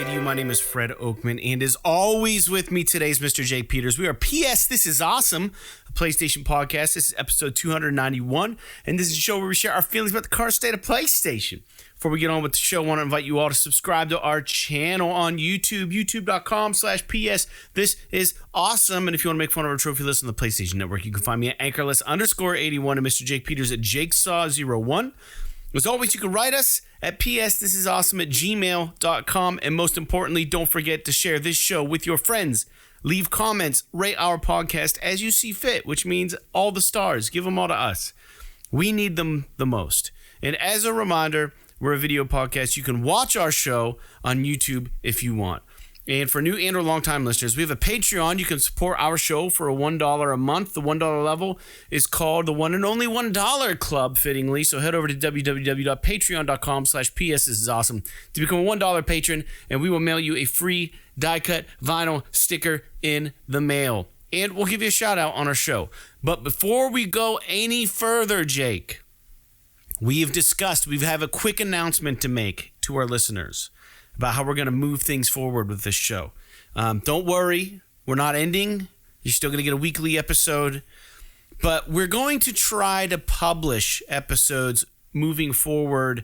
say to you, my name is Fred Oakman, and as always with me today is Mr. Jake Peters. We are PS This Is Awesome, a PlayStation podcast. This is episode 291, and this is a show where we share our feelings about the current state of PlayStation. Before we get on with the show, I want to invite you all to subscribe to our channel on YouTube, youtube.com/PS This Is Awesome. And if you want to make fun of our trophy list on the PlayStation Network, you can find me at anchorless_81 and Mr. Jake Peters at JakeSaw01. As always, you can write us at psthisisawesome@gmail.com. And most importantly, don't forget to share this show with your friends. Leave comments, rate our podcast as you see fit, which means all the stars. Give them all to us. We need them the most. And as a reminder, we're a video podcast. You can watch our show on YouTube if you want. And for new and or long-time listeners, we have a Patreon. You can support our show for a $1 a month. The $1 level is called the One and Only $1 Club, fittingly. So head over to www.patreon.com/PS This Is Awesome to become a $1 patron, and we will mail you a free die-cut vinyl sticker in the mail. And we'll give you a shout-out on our show. But before we go any further, Jake, we have a quick announcement to make to our listeners about how we're going to move things forward with this show. Don't worry, we're not ending. You're still going to get a weekly episode. But we're going to try to publish episodes moving forward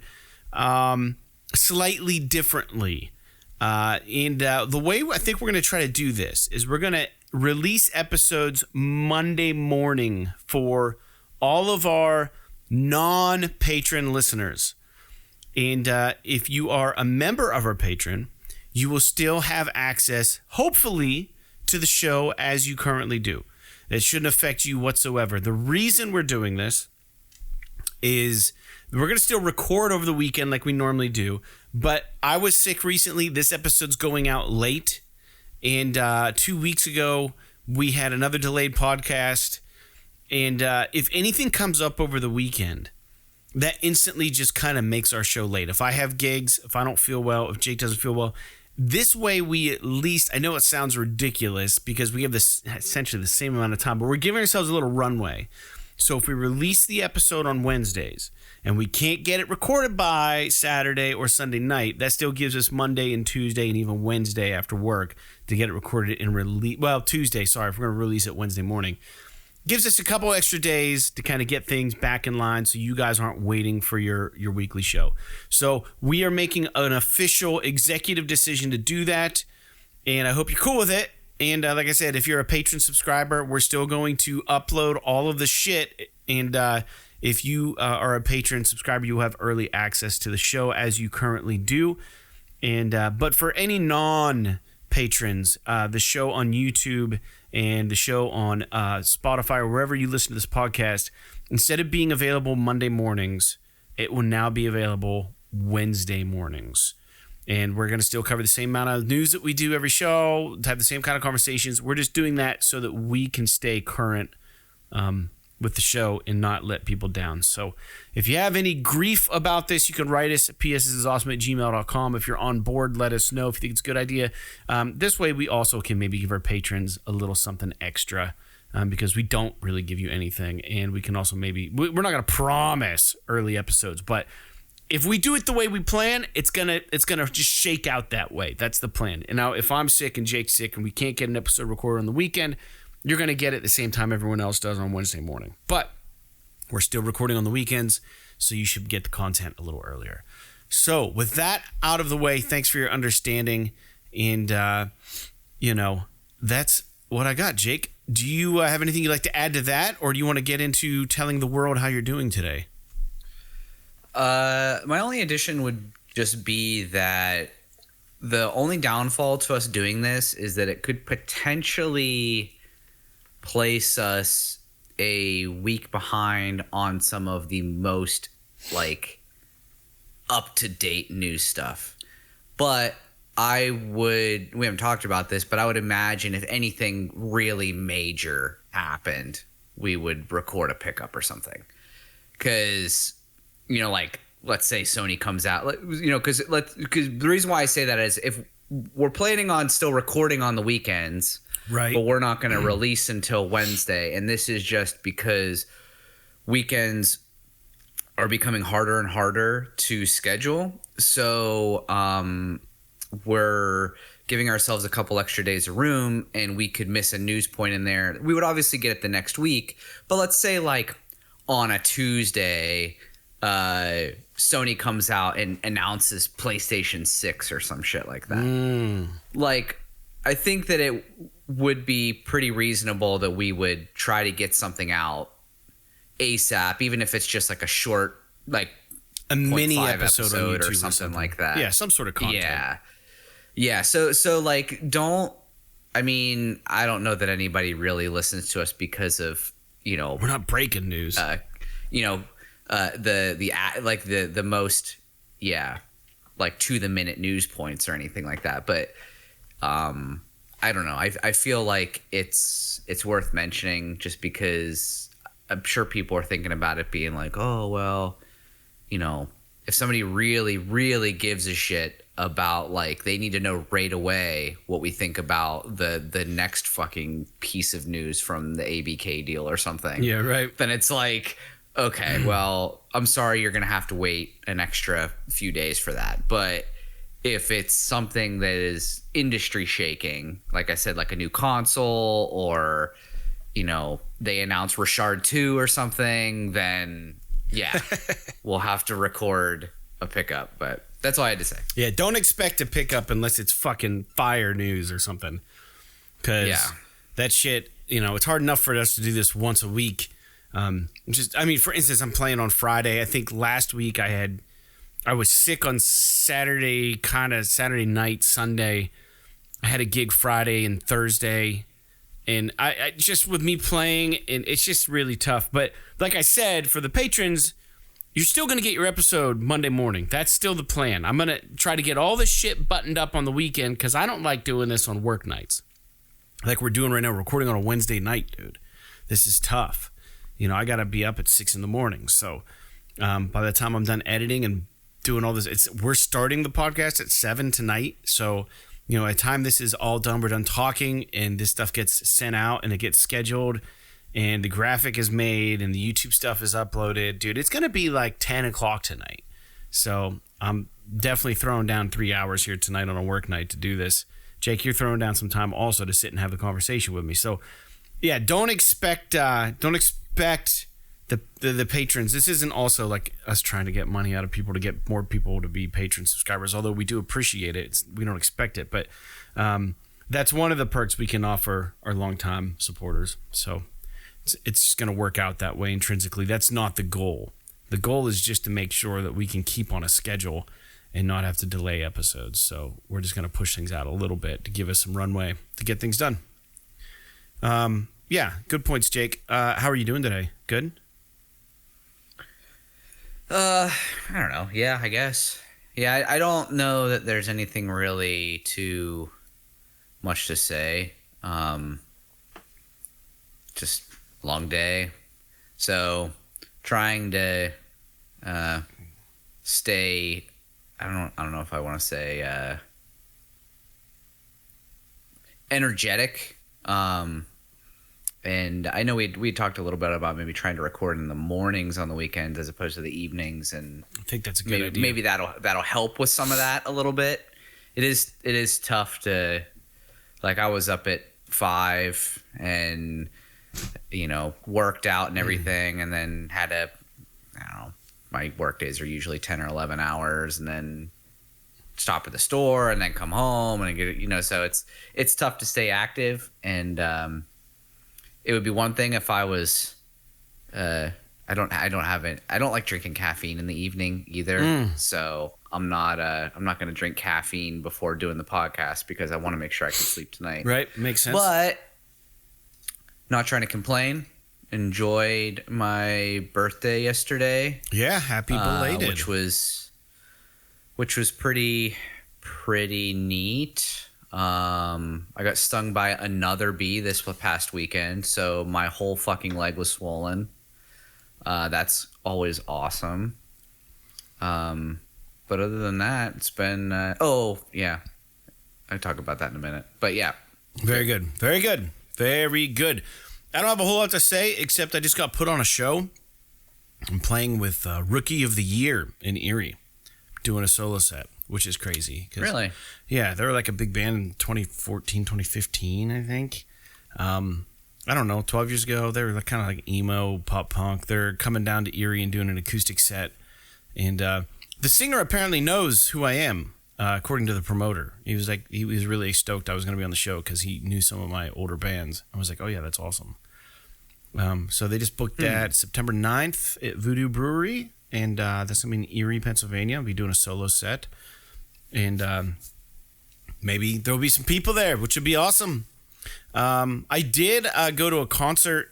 slightly differently. The way I think we're going to try to do this is we're going to release episodes Monday morning for all of our non-patron listeners. And if you are a member of our Patreon, you will still have access, hopefully, to the show as you currently do. It shouldn't affect you whatsoever. The reason we're doing this is we're going to still record over the weekend like we normally do, but I was sick recently. This episode's going out late, and 2 weeks ago, we had another delayed podcast, and if anything comes up over the weekend, that instantly just kind of makes our show late. If I have gigs, if I don't feel well, if Jake doesn't feel well, this way we at least, I know it sounds ridiculous because we have this essentially the same amount of time, but we're giving ourselves a little runway. So if we release the episode on Wednesdays and we can't get it recorded by Saturday or Sunday night, that still gives us Monday and Tuesday and even Wednesday after work to get it recorded and release. Well, Tuesday, sorry, if we're going to release it Wednesday morning. Gives us a couple extra days to kind of get things back in line so you guys aren't waiting for your weekly show. So we are making an official executive decision to do that, and I hope you're cool with it. And like I said, if you're a patron subscriber, we're still going to upload all of the shit. And if you are a patron subscriber, you will have early access to the show as you currently do. And but for any non-patrons, the show on YouTube and the show on Spotify or wherever you listen to this podcast, instead of being available Monday mornings, it will now be available Wednesday mornings. And we're going to still cover the same amount of news that we do every show, have the same kind of conversations. We're just doing that so that we can stay current with the show and not let people down. So if you have any grief about this, you can write us at psthisisawesome@gmail.com. If you're on board, let us know if you think it's a good idea. This way we also can maybe give our patrons a little something extra because we don't really give you anything. And we can also we're not going to promise early episodes, but if we do it the way we plan, it's gonna just shake out that way. That's the plan. And now if I'm sick and Jake's sick and we can't get an episode recorded on the weekend, you're going to get it at the same time everyone else does on Wednesday morning. But we're still recording on the weekends, so you should get the content a little earlier. So with that out of the way, thanks for your understanding. And, that's what I got. Jake, do you have anything you'd like to add to that? Or do you want to get into telling the world how you're doing today? My only addition would just be that the only downfall to us doing this is that it could potentially place us a week behind on some of the most up-to-date news stuff. But we haven't talked about this, but I would imagine if anything really major happened, we would record a pickup or something. Because, let's say Sony comes out, because the reason why I say that is if we're planning on still recording on the weekends, right? But we're not going to release until Wednesday, and this is just because weekends are becoming harder and harder to schedule. So we're giving ourselves a couple extra days of room and we could miss a news point in there, we would obviously get it the next week. But let's say like on a Tuesday, Sony comes out and announces PlayStation 6 or some shit like that. Like, I think that it would be pretty reasonable that we would try to get something out ASAP, even if it's just like a short, like a mini episode on YouTube or something like that. Yeah, some sort of content. Yeah. So like, I don't know that anybody really listens to us because of, we're not breaking news. The most, like to the minute news points or anything like that. But I don't know. I feel like it's worth mentioning just because I'm sure people are thinking about it being like, oh, well, if somebody really, really gives a shit about, like, they need to know right away what we think about the next fucking piece of news from the ABK deal or something. Yeah, right. Then it's like, okay, well, I'm sorry you're going to have to wait an extra few days for that. But if it's something that is industry shaking, like I said, like a new console or, they announce Richard 2 or something, then yeah, we'll have to record a pickup. But that's all I had to say. Yeah, don't expect a pickup unless it's fucking fire news or something. Because that shit, it's hard enough for us to do this once a week. For instance, I'm playing on Friday. I think last week I was sick on Saturday night, Sunday. I had a gig Friday and Thursday. And I just with me playing, and it's just really tough. But like I said, for the patrons, you're still going to get your episode Monday morning. That's still the plan. I'm going to try to get all this shit buttoned up on the weekend because I don't like doing this on work nights. Like we're doing right now, recording on a Wednesday night, dude. This is tough. I got to be up at 6 a.m. So by the time I'm done editing and doing all this, we're starting the podcast at 7 tonight. So, at the time this is all done, we're done talking and this stuff gets sent out and it gets scheduled and the graphic is made and the YouTube stuff is uploaded. Dude, it's going to be like 10 o'clock tonight. So I'm definitely throwing down 3 hours here tonight on a work night to do this. Jake, you're throwing down some time also to sit and have a conversation with me. So yeah, don't expect the patrons. This isn't also like us trying to get money out of people to get more people to be patron subscribers, although we do appreciate it. We don't expect it, but that's one of the perks we can offer our longtime supporters. So it's just going to work out that way intrinsically. That's not the goal. The goal is just to make sure that we can keep on a schedule and not have to delay episodes. So we're just going to push things out a little bit to give us some runway to get things done. Yeah, good points, Jake. How are you doing today? Good? I don't know. Yeah, I guess. Yeah, I don't know that there's anything really too much to say. Just long day. So trying to stay, I don't know if I want to say energetic. And I know we talked a little bit about maybe trying to record in the mornings on the weekends as opposed to the evenings, and I think that's a good idea. Maybe that'll help with some of that a little bit. It is tough to, like, I was up at 5 and worked out and everything, and then had to, I don't know, my work days are usually 10 or 11 hours, and then stop at the store and then come home and get so it's tough to stay active. And it would be one thing if I was I don't like drinking caffeine in the evening either. So I'm not going to drink caffeine before doing the podcast because I want to make sure I can sleep tonight. Right, makes sense. But not trying to complain. Enjoyed my birthday yesterday. Yeah, happy belated. Which was pretty neat. I got stung by another bee this past weekend, so my whole fucking leg was swollen. That's always awesome. But other than that, it's been I'll talk about that in a minute. But yeah. Very good. Very good. Very good. I don't have a whole lot to say, except I just got put on a show. I'm playing with Rookie of the Year in Erie, doing a solo set. which is crazy. Really? Yeah, they were like a big band in 2014, 2015, I think. I don't know, 12 years ago. They were like, kind of like emo, pop punk. They're coming down to Erie and doing an acoustic set. And the singer apparently knows who I am, according to the promoter. He was really stoked I was going to be on the show because he knew some of my older bands. I was like, oh yeah, that's awesome. So they just booked that September 9th at Voodoo Brewery. And that's going to be in Erie, Pennsylvania. I'll be doing a solo set. And maybe there'll be some people there, which would be awesome. I did go to a concert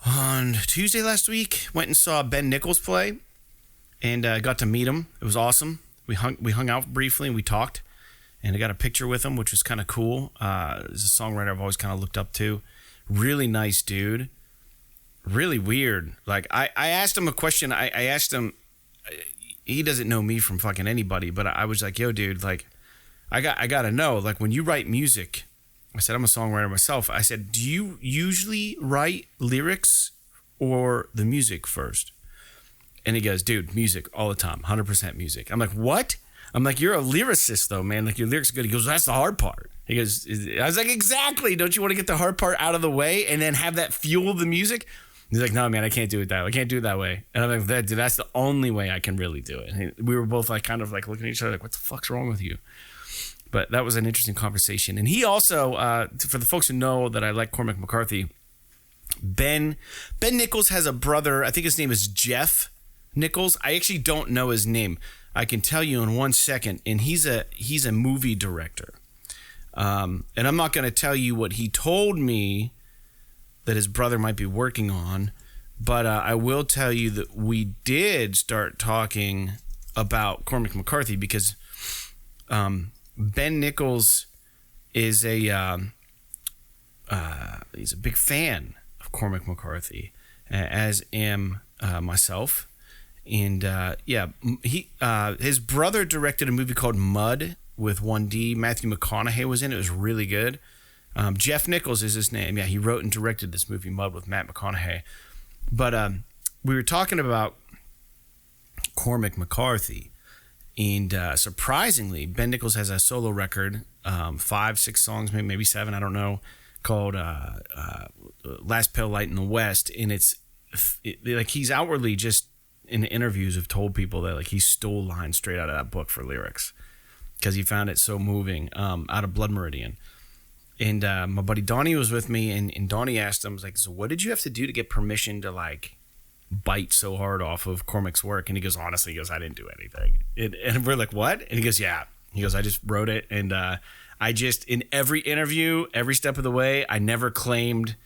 on Tuesday last week. Went and saw Ben Nichols play, and got to meet him. It was awesome. We hung out briefly and we talked, and I got a picture with him, which was kind of cool. He's a songwriter I've always kind of looked up to. Really nice dude. Really weird. Like I asked him a question. I asked him. He doesn't know me from fucking anybody, but I was like, yo, dude, like I gotta know, like when you write music. I said, I'm a songwriter myself. I said, do you usually write lyrics or the music first? And he goes, dude, music all the time, 100% music. I'm like, what? I'm like, you're a lyricist though, man. Like your lyrics are good. He goes, that's the hard part. He goes, I was like, exactly. Don't you want to get the hard part out of the way and then have that fuel the music? He's like, no, man, I can't do it that way. I can't do it that way. And I'm like, dude, that's the only way I can really do it. And we were both like, kind of like looking at each other like, what the fuck's wrong with you? But that was an interesting conversation. And he also, for the folks who know that I like Cormac McCarthy, Ben Nichols has a brother. I think his name is Jeff Nichols. I actually don't know his name. I can tell you in 1 second. And he's a movie director. And I'm not going to tell you what he told me that his brother might be working on. But I will tell you that we did start talking about Cormac McCarthy because... Ben Nichols is he's a big fan of Cormac McCarthy, as am myself. And his brother directed a movie called Mud with 1D. Matthew McConaughey was in it. It was really good. Jeff Nichols is his name. Yeah, he wrote and directed this movie Mud with Matt McConaughey. But we were talking about Cormac McCarthy. And surprisingly, Ben Nichols has a solo record, 5, 6 songs, maybe 7, I don't know, called Last Pale Light in the West. And it's like he's outwardly just in interviews have told people that like he stole lines straight out of that book for lyrics because he found it so moving, out of Blood Meridian. And my buddy Donnie was with me, and Donnie asked him, was like, so what did you have to do to get permission to like bite so hard off of Cormac's work? And he goes, honestly, I didn't do anything. And we're like, what? And he goes, yeah. He goes, I just wrote it. And I just, in every interview, every step of the way, I never claimed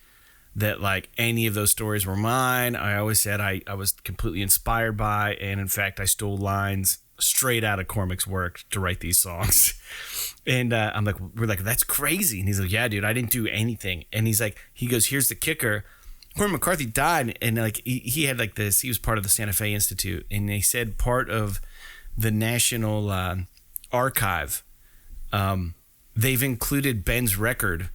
that like any of those stories were mine. I always said I was completely inspired by, and in fact, I stole lines straight out of Cormac's work to write these songs. And we're like, that's crazy. And he's like, yeah, dude, I didn't do anything. And he goes, here's the kicker. Cormac McCarthy died, and like he had like this. He was part of the Santa Fe Institute, and they said part of the National Archive. They've included Ben's record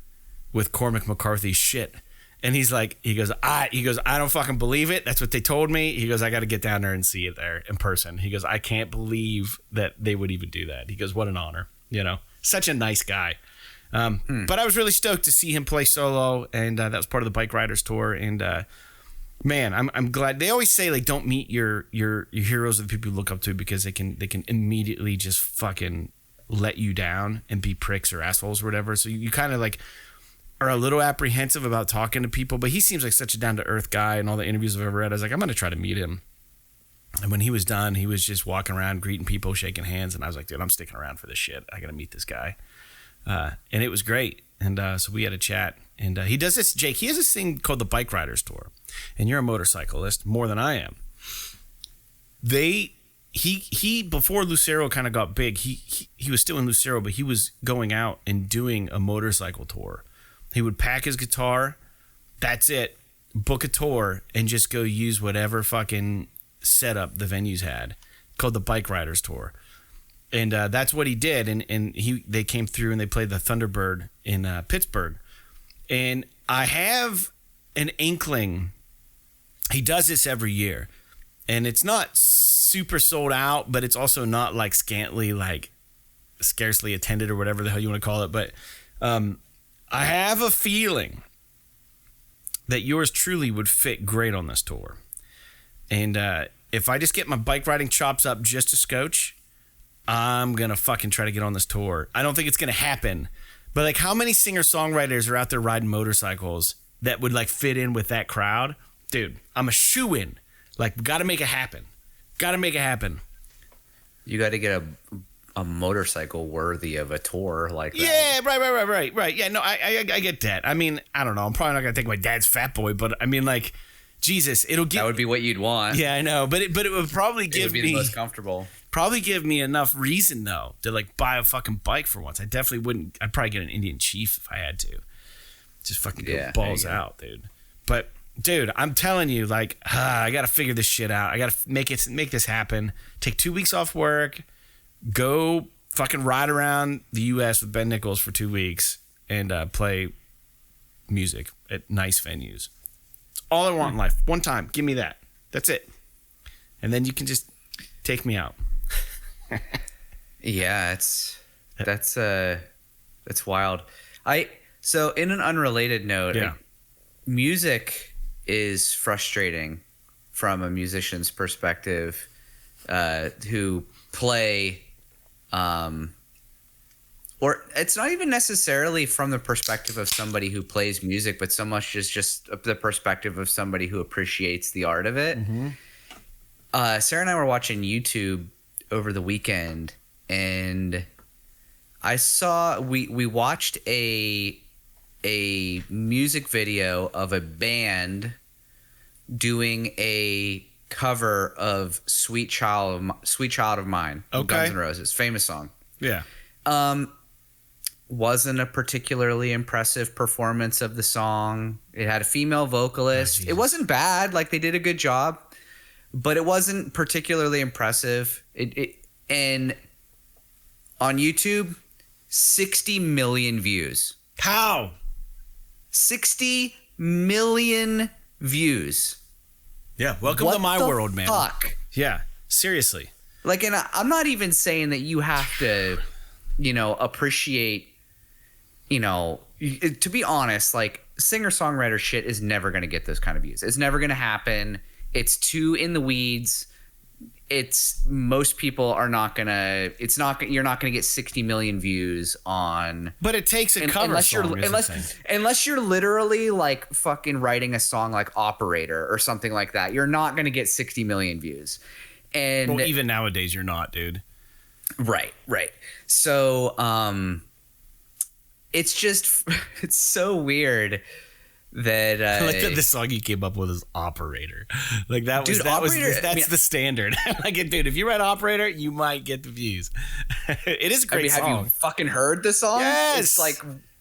with Cormac McCarthy's shit, and he goes, I don't fucking believe it. That's what they told me. He goes, I got to get down there and see it there in person. He goes, I can't believe that they would even do that. He goes, what an honor, such a nice guy. But I was really stoked to see him play solo, and that was part of the Bike Riders tour. And man, I'm glad. They always say like don't meet your heroes or the people you look up to because they can immediately just fucking let you down and be pricks or assholes or whatever. So you kind of like are a little apprehensive about talking to people. But he seems like such a down to earth guy, and all the interviews I've ever read, I was like, I'm gonna try to meet him. And when he was done, he was just walking around greeting people, shaking hands, and I was like, dude, I'm sticking around for this shit. I gotta meet this guy. And it was great. And so we had a chat. And he does this, Jake, he has this thing called the Bike Riders Tour. And you're a motorcyclist more than I am. He before Lucero kind of got big, he was still in Lucero, but he was going out and doing a motorcycle tour. He would pack his guitar, that's it, book a tour, and just go use whatever fucking setup the venues had, called the Bike Riders Tour. And that's what he did. And they came through and they played the Thunderbird in Pittsburgh. And I have an inkling. He does this every year. And it's not super sold out, but it's also not like scantily, like scarcely attended or whatever the hell you want to call it. But I have a feeling that yours truly would fit great on this tour. And if I just get my bike riding chops up just a scotch, I'm going to fucking try to get on this tour. I don't think it's going to happen. But like, how many singer-songwriters are out there riding motorcycles that would like fit in with that crowd? Dude, I'm a shoo-in. Like, got to make it happen. Got to make it happen. You got to get a motorcycle worthy of a tour like that. Yeah, right. Yeah, no, I get that. I mean, I don't know. I'm probably not going to take my dad's Fat Boy, but I mean, like, Jesus, it'll give... That would be what you'd want. Yeah, I know. But it would probably give me... It would be the most comfortable. Probably give me enough reason, though, to, like, buy a fucking bike for once. I definitely wouldn't... I'd probably get an Indian Chief if I had to. Just fucking go balls out, dude. But, dude, I'm telling you, like, I got to figure this shit out. I got to make this happen. Take 2 weeks off work. Go fucking ride around the U.S. with Ben Nichols for 2 weeks and play music at nice venues. It's all I want in life. One time. Give me that. That's it. And then you can just take me out. Yeah, that's wild. So in an unrelated note, music is frustrating from a musician's perspective, who play, or it's not even necessarily from the perspective of somebody who plays music, but so much as just the perspective of somebody who appreciates the art of it. Mm-hmm. Sarah and I were watching YouTube over the weekend, and I saw we watched a music video of a band doing a cover of Sweet Child of Mine, Guns N' Roses, famous song. Yeah. Wasn't a particularly impressive performance of the song. It had a female vocalist. It wasn't bad, like they did a good job, but it wasn't particularly impressive. And on YouTube, 60 million views. How? 60 million views. Yeah, welcome to my world, man. Fuck? Yeah, seriously. Like, and I'm not even saying that you have to, appreciate, to be honest, like, singer-songwriter shit is never going to get those kind of views. It's never going to happen. It's too in the weeds. Most people are not going to, you're not going to get 60 million views on. But it takes a cover song. Unless you're literally like fucking writing a song like Operator or something like that, you're not going to get 60 million views. And well, even nowadays you're not, dude. Right. So, it's so weird that I like that the song you came up with is Operator. Like that's the standard. Like, dude, if you write Operator, you might get the views. It is a great song. Have you fucking heard the song? Yes.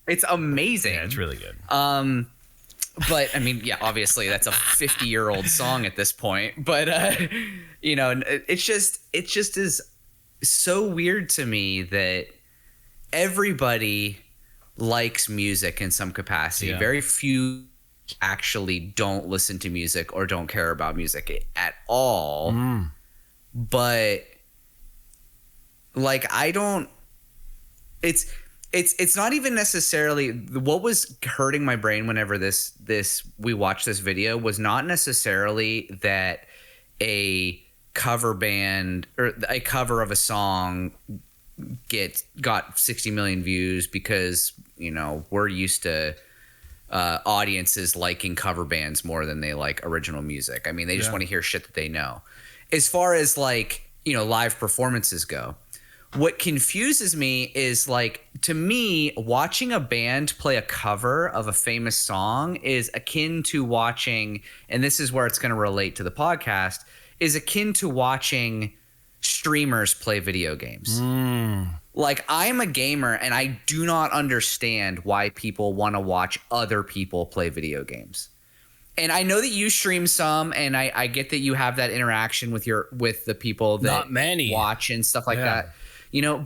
It's amazing. Yeah, it's really good. But I mean, yeah, obviously that's a 50-year-old song at this point. But it's just is so weird to me that everybody likes music in some capacity. Yeah. Very few actually don't listen to music or don't care about music at all. But like, I don't, it's not even necessarily what was hurting my brain whenever we watched this video was not necessarily that a cover band or a cover of a song got 60 million views because we're used to audiences liking cover bands more than they like original music. I mean, they just want to hear shit that they know. As far as like live performances go, what confuses me is, like, to me, watching a band play a cover of a famous song is akin to watching, and this is where it's going to relate to the podcast, is akin to watching streamers play video games. Like, I'm a gamer and I do not understand why people want to watch other people play video games. And I know that you stream some, and I get that you have that interaction with the people that not many watch and stuff like that.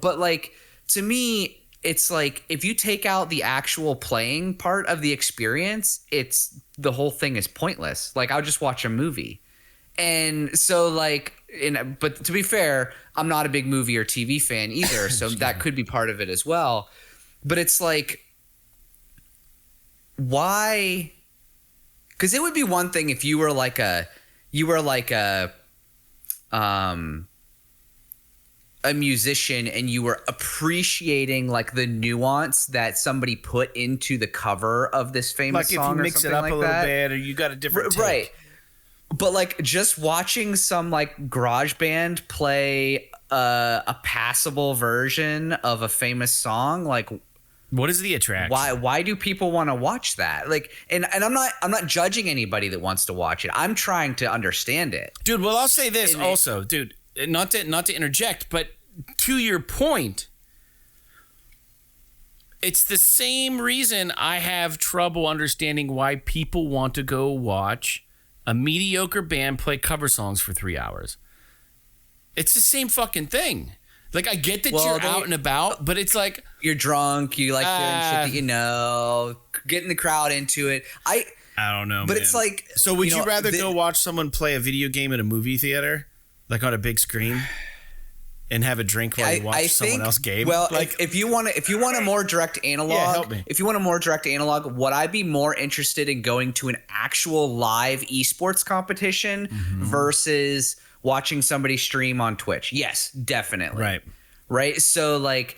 But like, to me, it's like, if you take out the actual playing part of the experience, the whole thing is pointless. Like, I'll just watch a movie. And so like, but to be fair, I'm not a big movie or TV fan either, so that could be part of it as well. But it's like, why? Because it would be one thing if you were like a musician and you were appreciating like the nuance that somebody put into the cover of this famous song, like if you or mix it something up like a little that. bit, or you got a different take. Right. But like just watching some like garage band play a passable version of a famous song, like what is the attraction? why do people want to watch that? Like, and I'm not judging anybody that wants to watch it. I'm trying to understand it. Dude, well, I'll say this also, dude, not to interject, but to your point, it's the same reason I have trouble understanding why people want to go watch a mediocre band play cover songs for 3 hours. It's the same fucking thing. Like, I get that you're out and about, but it's like, you're drunk, you like doing shit that you know, getting the crowd into it. I don't know, but man. It's like, so would you rather go watch someone play a video game at a movie theater, like on a big screen, and have a drink while you watch someone else game? Well, like, if you want a more direct analog, help me. If you want a more direct analog, would I be more interested in going to an actual live esports competition versus watching somebody stream on Twitch? Yes, definitely. Right. So like,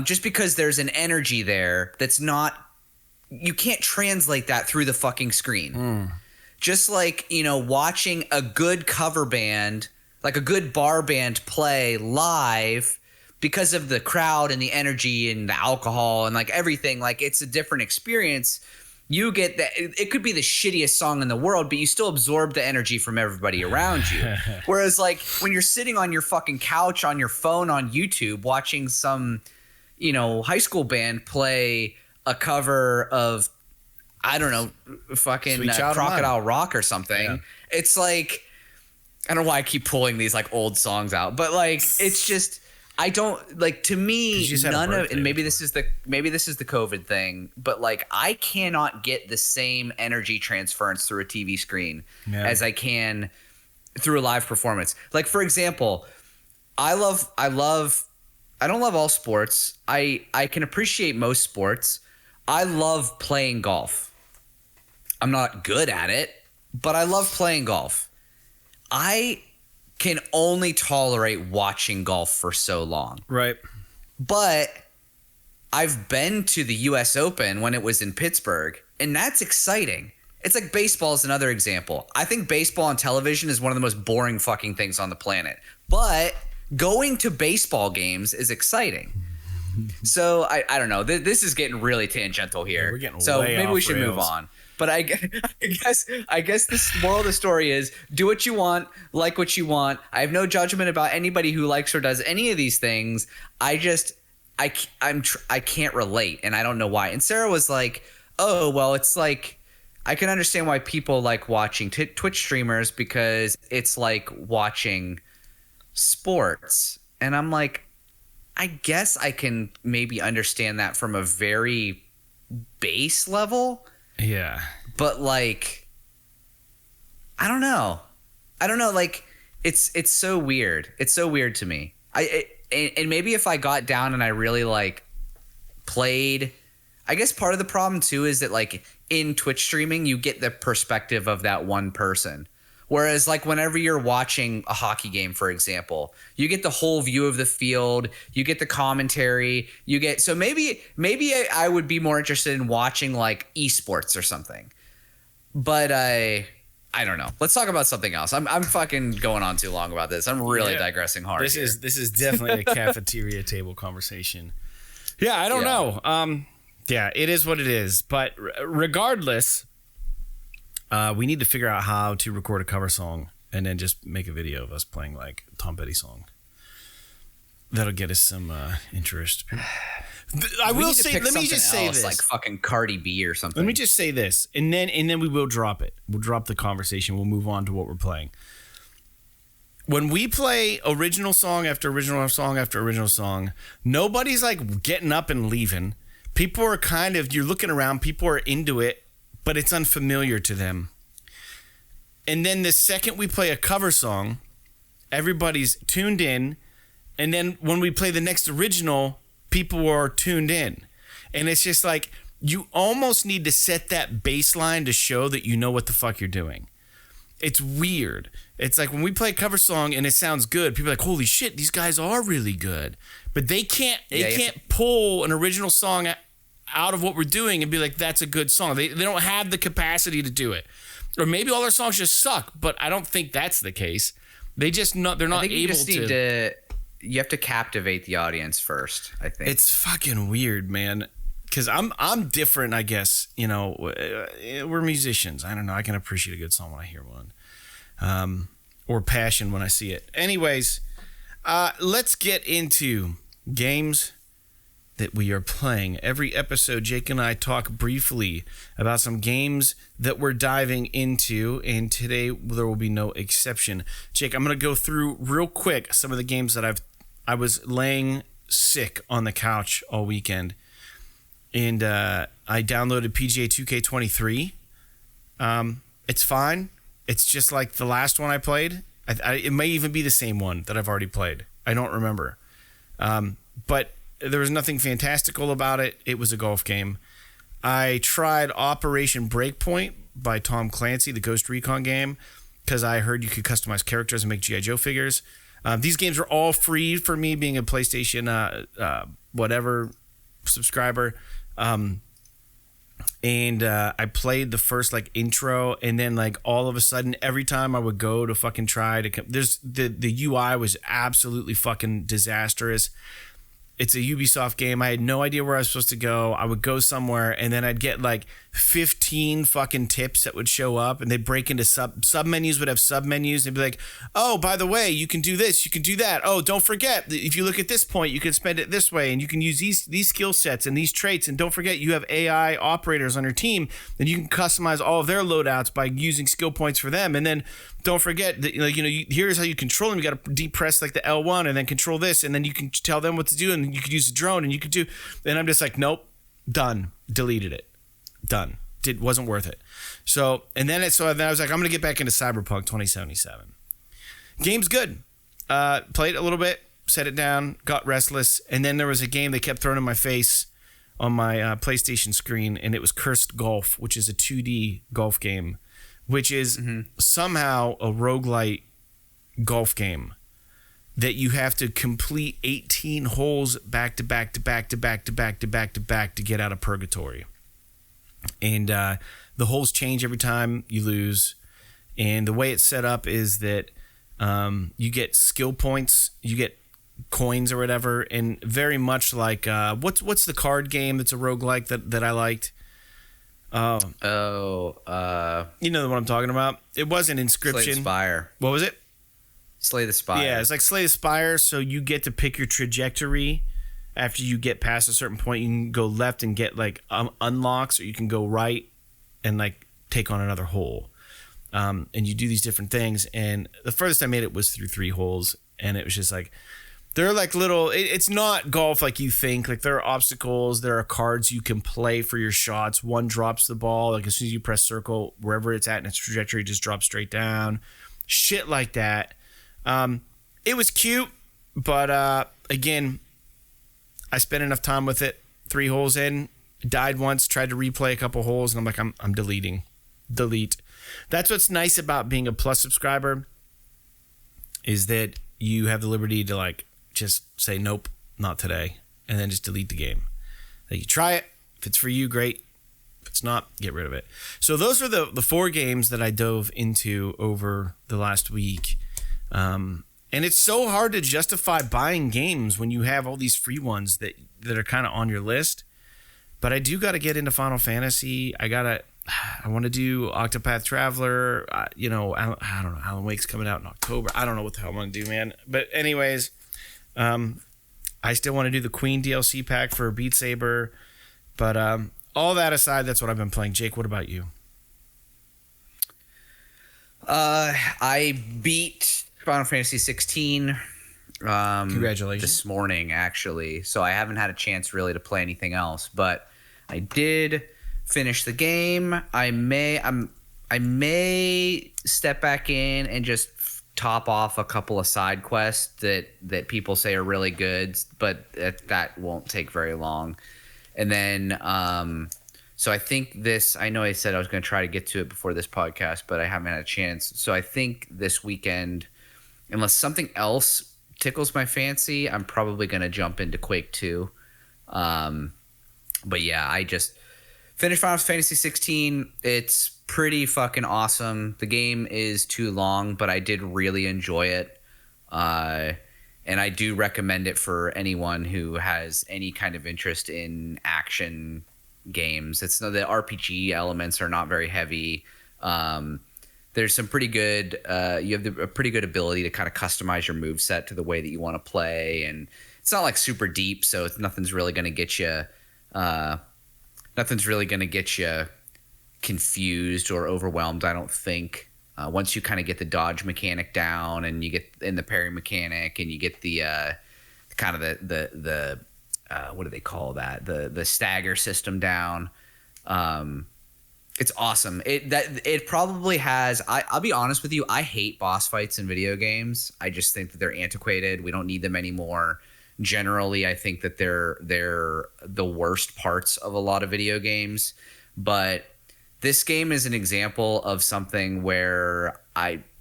just because there's an energy there that's not, you can't translate that through the fucking screen. Just like, watching a good cover band, like a good bar band play live, because of the crowd and the energy and the alcohol and like everything, like it's a different experience. You get that it could be the shittiest song in the world, but you still absorb the energy from everybody around you. Whereas like when you're sitting on your fucking couch on your phone on YouTube watching some, high school band play a cover of, I don't know, fucking Crocodile Rock or something. Yeah. It's like, I don't know why I keep pulling these like old songs out, but like it's just, I don't like, to me, none of, and maybe this is the COVID thing, but like I cannot get the same energy transference through a TV screen as I can through a live performance. Like, for example, I don't love all sports. I can appreciate most sports. I love playing golf. I'm not good at it, but I love playing golf. I can only tolerate watching golf for so long. Right. But I've been to the US Open when it was in Pittsburgh, and that's exciting. It's like baseball is another example. I think baseball on television is one of the most boring fucking things on the planet. But going to baseball games is exciting. So I don't know. This is getting really tangential here. Yeah, we're getting so way maybe off we should rails. move on. But I guess the moral of the story is do what you want, like what you want. I have no judgment about anybody who likes or does any of these things. I can't relate, and I don't know why. And Sarah was like, "Oh, well, it's like I can understand why people like watching Twitch streamers because it's like watching sports." And I'm like, I guess I can maybe understand that from a very base level. Yeah. But like, I don't know. Like it's so weird. It's so weird to me. And maybe if I got down and I really like played, I guess part of the problem too is that like in Twitch streaming, you get the perspective of that one person. Whereas like whenever you're watching a hockey game, for example, you get the whole view of the field, you get the commentary, so maybe I would be more interested in watching like esports or something. But I don't know. Let's talk about something else. I'm fucking going on too long about this. I'm really digressing hard. This is definitely a cafeteria table conversation. Yeah, I don't know. Yeah, it is what it is. But regardless, we need to figure out how to record a cover song and then just make a video of us playing like a Tom Petty song. That'll get us some interest. I will say, let me just say this, like fucking Cardi B or something. Let me just say this, and then we will drop it. We'll drop the conversation. We'll move on to what we're playing. When we play original song after original song after original song, nobody's like getting up and leaving. People are kind of, you're looking around, people are into it, but it's unfamiliar to them. And then the second we play a cover song, everybody's tuned in. And then when we play the next original, people are tuned in. And it's just like, you almost need to set that baseline to show that you know what the fuck you're doing. It's weird. It's like when we play a cover song and it sounds good, people are like, holy shit, these guys are really good. But they can't pull an original song out of what we're doing and be like, that's a good song. They don't have the capacity to do it. Or maybe all their songs just suck, but I don't think that's the case. They're not able to. You have to captivate the audience first, I think. It's fucking weird, man. Because I'm different, I guess. You know, we're musicians. I don't know. I can appreciate a good song when I hear one. Or passion when I see it. Anyways, let's get into games that we are playing. Every episode, Jake and I talk briefly about some games that we're diving into, and today there will be no exception. Jake, I'm going to go through real quick some of the games that I was laying sick on the couch all weekend, and I downloaded PGA 2K23. It's fine. It's just like the last one I played. It may even be the same one that I've already played. I don't remember. But there was nothing fantastical about it. It was a golf game. I tried Operation Breakpoint by Tom Clancy, the Ghost Recon game, because I heard you could customize characters and make G.I. Joe figures. These games are all free for me, being a PlayStation whatever subscriber. And I played the first like intro, and then like all of a sudden, every time I would go to fucking try to the UI was absolutely fucking disastrous. It's a Ubisoft game. I had no idea where I was supposed to go. I would go somewhere, and then I'd get like 15 fucking tips that would show up, and they'd break into sub menus, would have sub menus. They'd be like, oh, by the way, you can do this, you can do that. Oh, don't forget, if you look at this point, you can spend it this way, and you can use these skill sets and these traits. And don't forget, you have AI operators on your team, and you can customize all of their loadouts by using skill points for them. And then don't forget that, here's how you control them. You got to depress like the L1 and then control this, and then you can tell them what to do, and you could use the drone, and you could do. And I'm just like, nope, done, deleted it, done. Wasn't worth it. So then I was like, I'm gonna get back into Cyberpunk 2077. Game's good. Played a little bit, set it down, got restless, and then there was a game they kept throwing in my face on my PlayStation screen, and it was Cursed Golf, which is a 2D golf game, which is somehow a roguelite golf game that you have to complete 18 holes back to back to back to back to back to back to back to get out of purgatory. And the holes change every time you lose. And the way it's set up is that you get skill points, you get coins or whatever, and very much like what's the card game that's a roguelike that I liked? You know what I'm talking about? It wasn't Inscription. Slay the Spire. What was it? Slay the Spire. Yeah, it's like Slay the Spire, so you get to pick your trajectory. After you get past a certain point, you can go left and get like unlocks, or you can go right and like take on another hole. And you do these different things. And the furthest I made it was through 3 holes, and it was just like, they're like little. It's not golf like you think. Like, there are obstacles, there are cards you can play for your shots. One drops the ball, like as soon as you press circle, wherever it's at in its trajectory, just drops straight down. Shit like that. It was cute, but again, I spent enough time with it. 3 holes in, died once, tried to replay a couple holes, and I'm like, I'm deleting. Delete. That's what's nice about being a Plus subscriber, is that you have the liberty to like just say nope, not today, and then just delete the game. Like, you try it. If it's for you, great. If it's not, get rid of it. So those are the 4 games that I dove into over the last week. And it's so hard to justify buying games when you have all these free ones that are kind of on your list. But I do got to get into Final Fantasy. I want to do Octopath Traveler. I don't know. Alan Wake's coming out in October. I don't know what the hell I'm going to do, man. But anyways, I still want to do the Queen DLC pack for Beat Saber. But all that aside, that's what I've been playing. Jake, what about you? I beat Final Fantasy 16 Congratulations. this morning, actually. So I haven't had a chance really to play anything else, but I did finish the game. I'm I may step back in and just top off a couple of side quests that people say are really good, but that won't take very long. And then, so I think I know I said I was going to try to get to it before this podcast, but I haven't had a chance. So I think this weekend, unless something else tickles my fancy, I'm probably going to jump into Quake 2. But yeah, I just finished Final Fantasy 16. It's pretty fucking awesome. The game is too long, but I did really enjoy it. And I do recommend it for anyone who has any kind of interest in action games. The RPG elements are not very heavy. There's some pretty good. You have a pretty good ability to kind of customize your moveset to the way that you want to play, and it's not like super deep, so nothing's really going to get you. Nothing's really going to get you confused or overwhelmed, I don't think. Once you kind of get the dodge mechanic down, and you get in the parry mechanic, and you get the kind of the what do they call that? The stagger system down. It's awesome. It probably has. I'll be honest with you. I hate boss fights in video games. I just think that they're antiquated. We don't need them anymore. Generally, I think that they're the worst parts of a lot of video games. But this game is an example of something where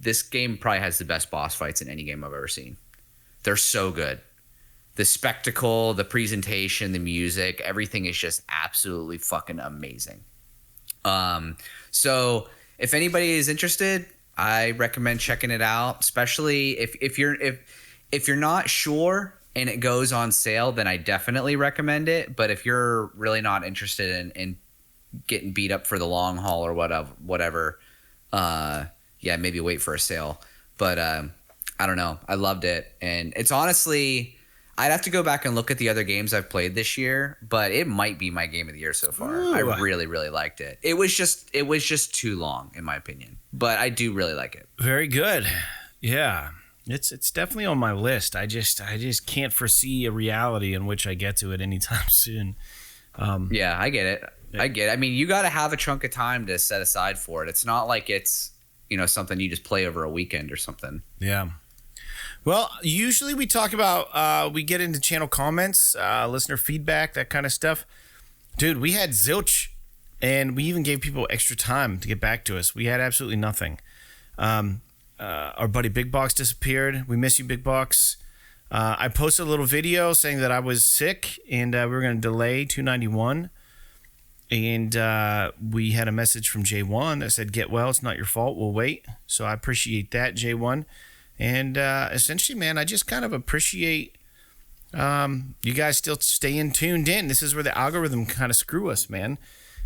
this game probably has the best boss fights in any game I've ever seen. They're so good. The spectacle, the presentation, the music, everything is just absolutely fucking amazing. So if anybody is interested, I recommend checking it out, especially if you're not sure and it goes on sale, then I definitely recommend it. But if you're really not interested in getting beat up for the long haul or whatever, yeah, maybe wait for a sale. But I don't know. I loved it. And it's honestly, I'd have to go back and look at the other games I've played this year, but it might be my game of the year so far. Ooh. I really, really liked it. It was just too long, in my opinion. But I do really like it. Very good. Yeah. It's definitely on my list. I just can't foresee a reality in which I get to it anytime soon. Yeah, I get it. I get it. I mean, you got to have a chunk of time to set aside for it. It's not like it's, something you just play over a weekend or something. Yeah. Well, usually we talk about, we get into channel comments, listener feedback, that kind of stuff. Dude, we had zilch, and we even gave people extra time to get back to us. We had absolutely nothing. Our buddy Big Box disappeared. We miss you, Big Box. I posted a little video saying that I was sick, and we were going to delay 291. And we had a message from J1 that said, get well, it's not your fault, we'll wait. So I appreciate that, J1. And essentially, man, I just kind of appreciate you guys still staying tuned in. This is where the algorithm kind of screw us, man.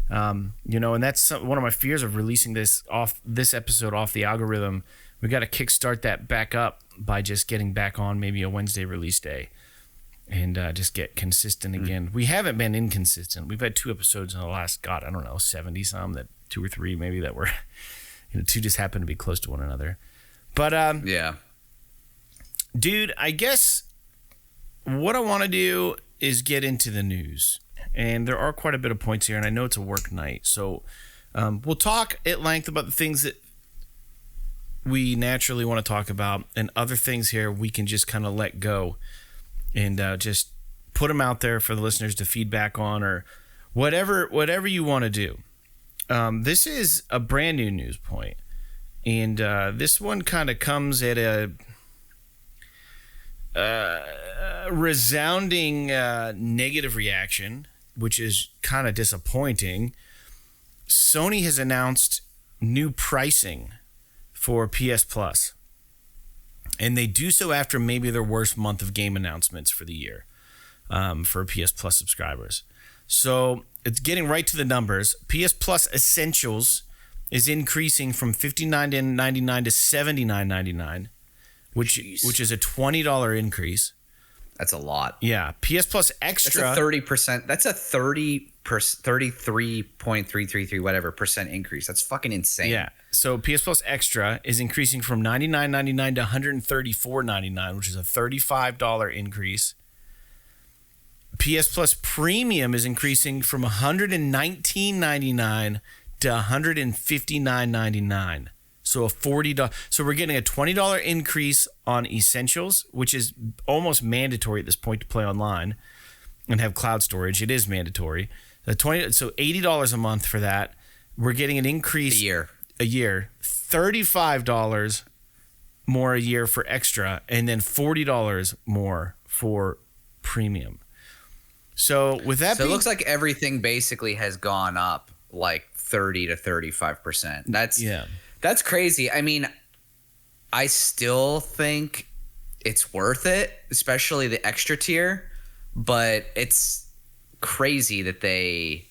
And that's one of my fears of releasing this episode off the algorithm. We got to kickstart that back up by just getting back on maybe a Wednesday release day and just get consistent again. We haven't been inconsistent. We've had 2 episodes in the last, 70 some, that 2 or 3 maybe that were, 2 just happened to be close to one another. But yeah. Dude, I guess what I want to do is get into the news. And there are quite a bit of points here, and I know it's a work night. So we'll talk at length about the things that we naturally want to talk about, and other things here we can just kind of let go and just put them out there for the listeners to feedback on, or whatever you want to do. This is a brand new news point, and this one kind of comes at a resounding negative reaction, which is kind of disappointing. Sony has announced new pricing for PS Plus, and they do so after maybe their worst month of game announcements for the year for PS Plus subscribers. So it's getting right to the numbers. PS Plus Essentials is increasing from $59.99 to $79.99, which is a $20 increase. That's a lot. Yeah. PS Plus Extra. That's a 30%. That's a 33.333 whatever percent increase. That's fucking insane. Yeah. So PS Plus Extra is increasing from $99.99 to $134.99, which is a $35 increase. PS Plus Premium is increasing from $119.99 to to $159.99. So a $40. So we're getting a $20 increase on Essentials, which is almost mandatory at this point to play online and have cloud storage. It is mandatory. So $80 a month for that. We're getting an increase a year. $35 more a year for extra, and then $40 more for premium. So with that, it looks like everything basically has gone up like 30 to 35%. That's crazy. I mean, I still think it's worth it, especially the extra tier, but it's crazy that they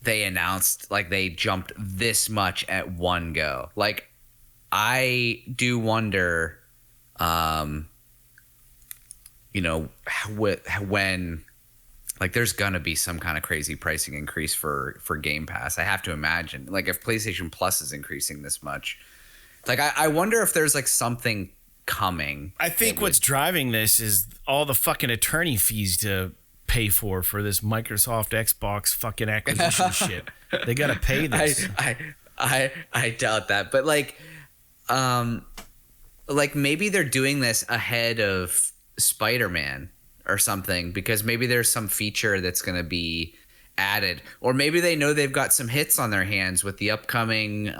announced, like, they jumped this much at one go. Like, I do wonder, when, like, there's gonna be some kind of crazy pricing increase for Game Pass. I have to imagine, like, if PlayStation Plus is increasing this much, like, I wonder if there's like something coming. I think what's driving this is all the fucking attorney fees to pay for this Microsoft Xbox fucking acquisition shit. They gotta pay this. I doubt that, but like maybe they're doing this ahead of Spider-Man or something, because maybe there's some feature that's going to be added, or maybe they know they've got some hits on their hands with the upcoming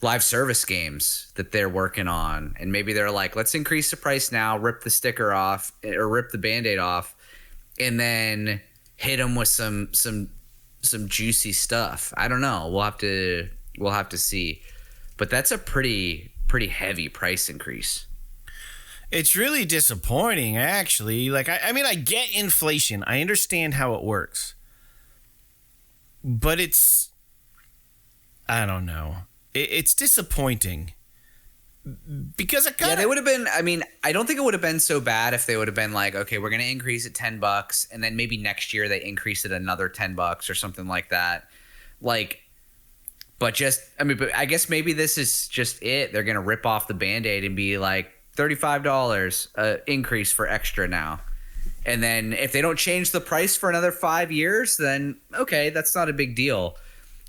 live service games that they're working on, and maybe they're like, let's increase the price now, rip the sticker off or rip the Band-Aid off, and then hit them with some juicy stuff. I don't know. We'll have to see, but that's a pretty heavy price increase. It's really disappointing, actually. Like, I mean, I get inflation. I understand how it works. But I don't know. It's disappointing. Because it kind of... Yeah, they would have been... I mean, I don't think it would have been so bad if they would have been like, okay, we're going to increase it $10, and then maybe next year they increase it another $10 or something like that. Like... But I guess maybe this is just it. They're going to rip off the Band-Aid and be like, $35 increase for extra now. And then if they don't change the price for another 5 years, then okay, that's not a big deal.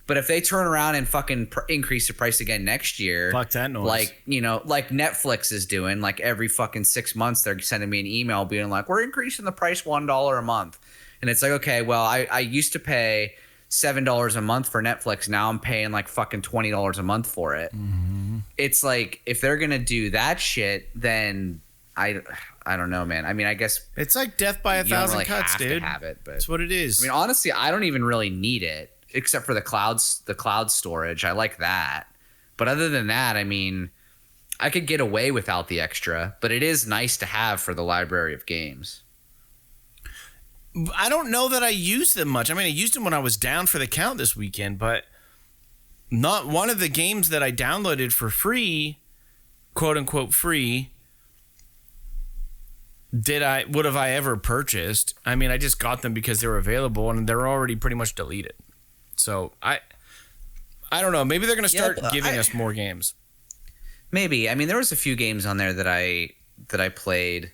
But if they turn around and fucking increase the price again next year, fuck that noise. Like, like Netflix is doing, like every fucking 6 months, they're sending me an email being like, we're increasing the price $1 a month. And it's like, okay, well, I used to pay $7 a month for Netflix. Now I'm paying like fucking $20 a month for it. Mm-hmm. It's like, if they're gonna do that shit, then I don't know, man. I mean, I guess it's like death by 1,000 cuts, dude. To have it, but that's what it is. I mean, honestly, I don't even really need it, except for the cloud storage. I like that, but other than that, I mean, I could get away without the extra. But it is nice to have for the library of games. I don't know that I used them much. I mean, I used them when I was down for the count this weekend, but not one of the games that I downloaded for free, quote unquote free, would have I ever purchased. I mean, I just got them because they were available and they're already pretty much deleted. So I don't know. Maybe they're going to start giving us more games. Maybe. I mean, there was a few games on there that I played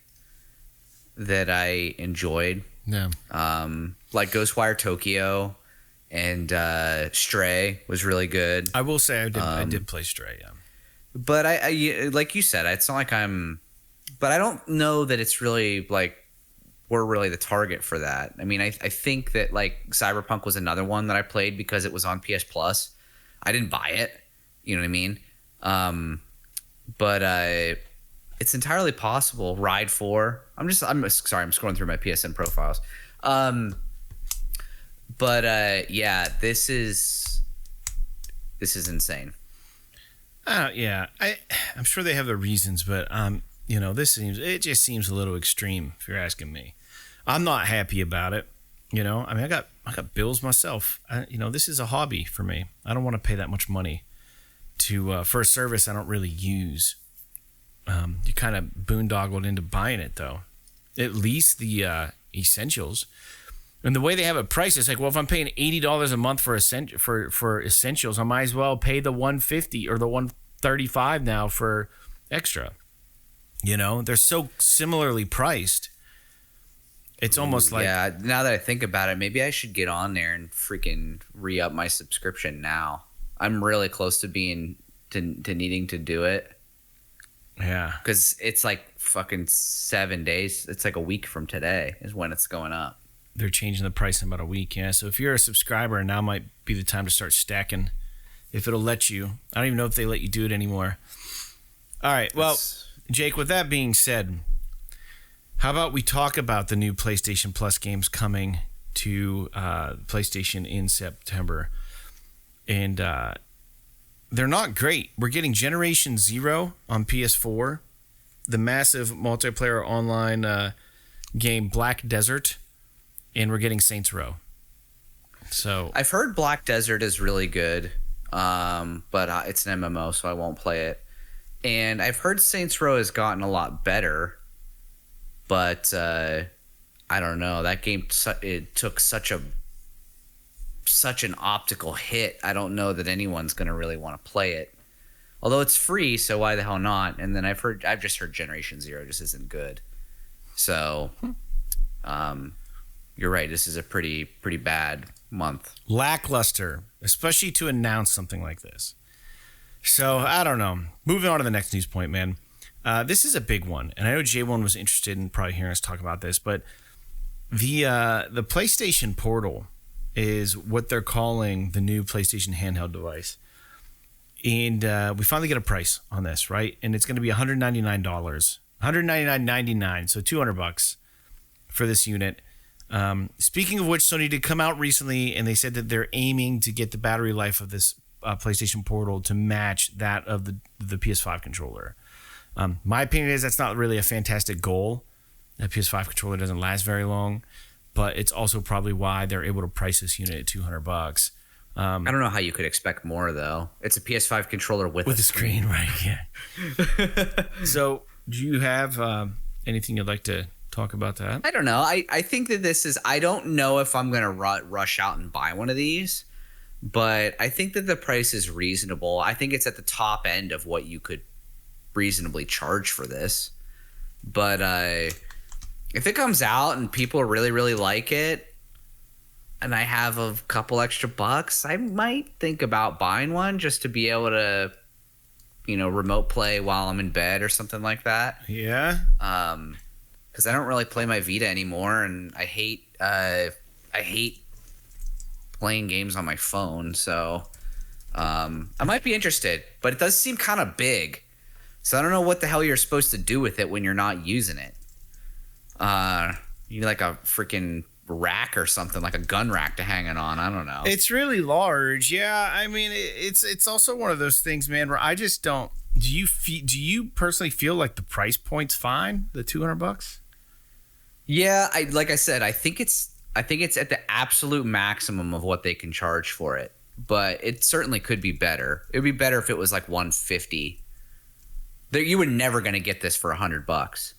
that I enjoyed. Yeah. Like Ghostwire Tokyo and Stray was really good. I will say I did play Stray, yeah. But I like you said, it's not like but I don't know that it's really like we're really the target for that. I mean, I think that like Cyberpunk was another one that I played because it was on PS Plus. I didn't buy it, you know what I mean? But it's entirely possible. Ride 4. I'm sorry, I'm scrolling through my PSN profiles. Yeah, this is insane. Yeah, I'm sure they have their reasons, but it just seems a little extreme if you're asking me. I'm not happy about it. I mean, I got bills myself. This is a hobby for me. I don't want to pay that much money for a service I don't really use. You kind of boondoggled into buying it, though. At least the essentials. And the way they have it priced, it's like, well, if I'm paying $80 a month for essentials, I might as well pay the $150 or the $135 now for extra. They're so similarly priced. It's almost like, yeah. Now that I think about it, maybe I should get on there and freaking re-up my subscription now. I'm really close to being to needing to do it. yeah, Because it's like fucking 7 days. It's like a week from today is when it's going up. they're changing the price in about a week. Yeah, so if you're a subscriber, now might be the time to start stacking. If it'll let you, I don't even know if they let you do it anymore. All right, well, Jake. With that being said, how about we talk about the new PlayStation Plus games coming to PlayStation in September, and they're not great. We're getting Generation Zero on PS4, the massive multiplayer online game Black Desert, and we're getting Saints Row. So I've heard Black Desert is really good, but it's an MMO, so I won't play it. And I've heard Saints Row has gotten a lot better, but I don't know. That game it took such an optical hit. I don't know that anyone's going to really want to play it. Although it's free, so why the hell not? And then I've just heard Generation Zero just isn't good. So, you're right. This is a pretty bad month. lackluster, especially to announce something like this. So I don't know. Moving on to the next news point, man. This is a big one, and I know J1 was interested in probably hearing us talk about this, but the PlayStation Portal is what they're calling the new PlayStation handheld device. And we finally get a price on this, right? And it's going to be $199, $199.99, so $200 for this unit. Speaking of which, Sony did come out recently, and they said that they're aiming to get the battery life of this PlayStation Portal to match that of the PS5 controller. My opinion is that's not really a fantastic goal. The PS5 controller doesn't last very long, but it's also probably why they're able to price this unit at $200. I don't know how you could expect more, though. It's a PS5 controller with a screen, right? Yeah. So, do you have anything you'd like to talk about that? I don't know. I think that this is... I don't know if I'm going to rush out and buy one of these, but I think that the price is reasonable. I think it's at the top end of what you could reasonably charge for this. But if it comes out and people really, really like it, and I have a couple extra bucks, I might think about buying one just to be able to, remote play while I'm in bed or something like that. Yeah. Because I don't really play my Vita anymore, and I hate playing games on my phone. So I might be interested, but it does seem kind of big. So I don't know what the hell you're supposed to do with it when you're not using it. You need like a freaking rack or something, like a gun rack to hang it on. I don't know. It's really large. Yeah, I mean, it's also one of those things, man, where I just don't. Do you personally feel like the price point's fine? The $200? Yeah, like I said, I think it's at the absolute maximum of what they can charge for it. But it certainly could be better. It would be better if it was like $150. You were never going to get this for $100.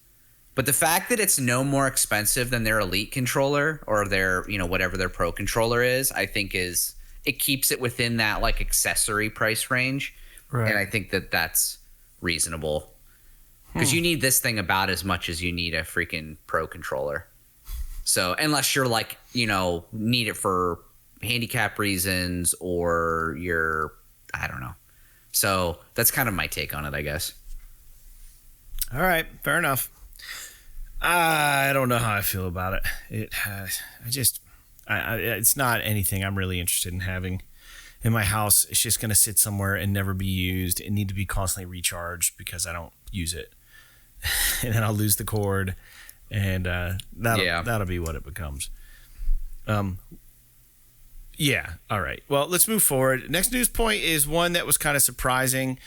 But the fact that it's no more expensive than their Elite controller or their, whatever their Pro controller is, I think it keeps it within that like accessory price range. Right. And I think that that's reasonable because you need this thing about as much as you need a freaking Pro controller. So unless you're like, need it for handicap reasons or I don't know. So that's kind of my take on it, I guess. All right. Fair enough. I don't know how I feel about it. It's not anything I'm really interested in having in my house. It's just going to sit somewhere and never be used and need to be constantly recharged because I don't use it. And then I'll lose the cord, and that'll be what it becomes. Yeah. All right. Well, let's move forward. Next news point is one that was kind of surprising.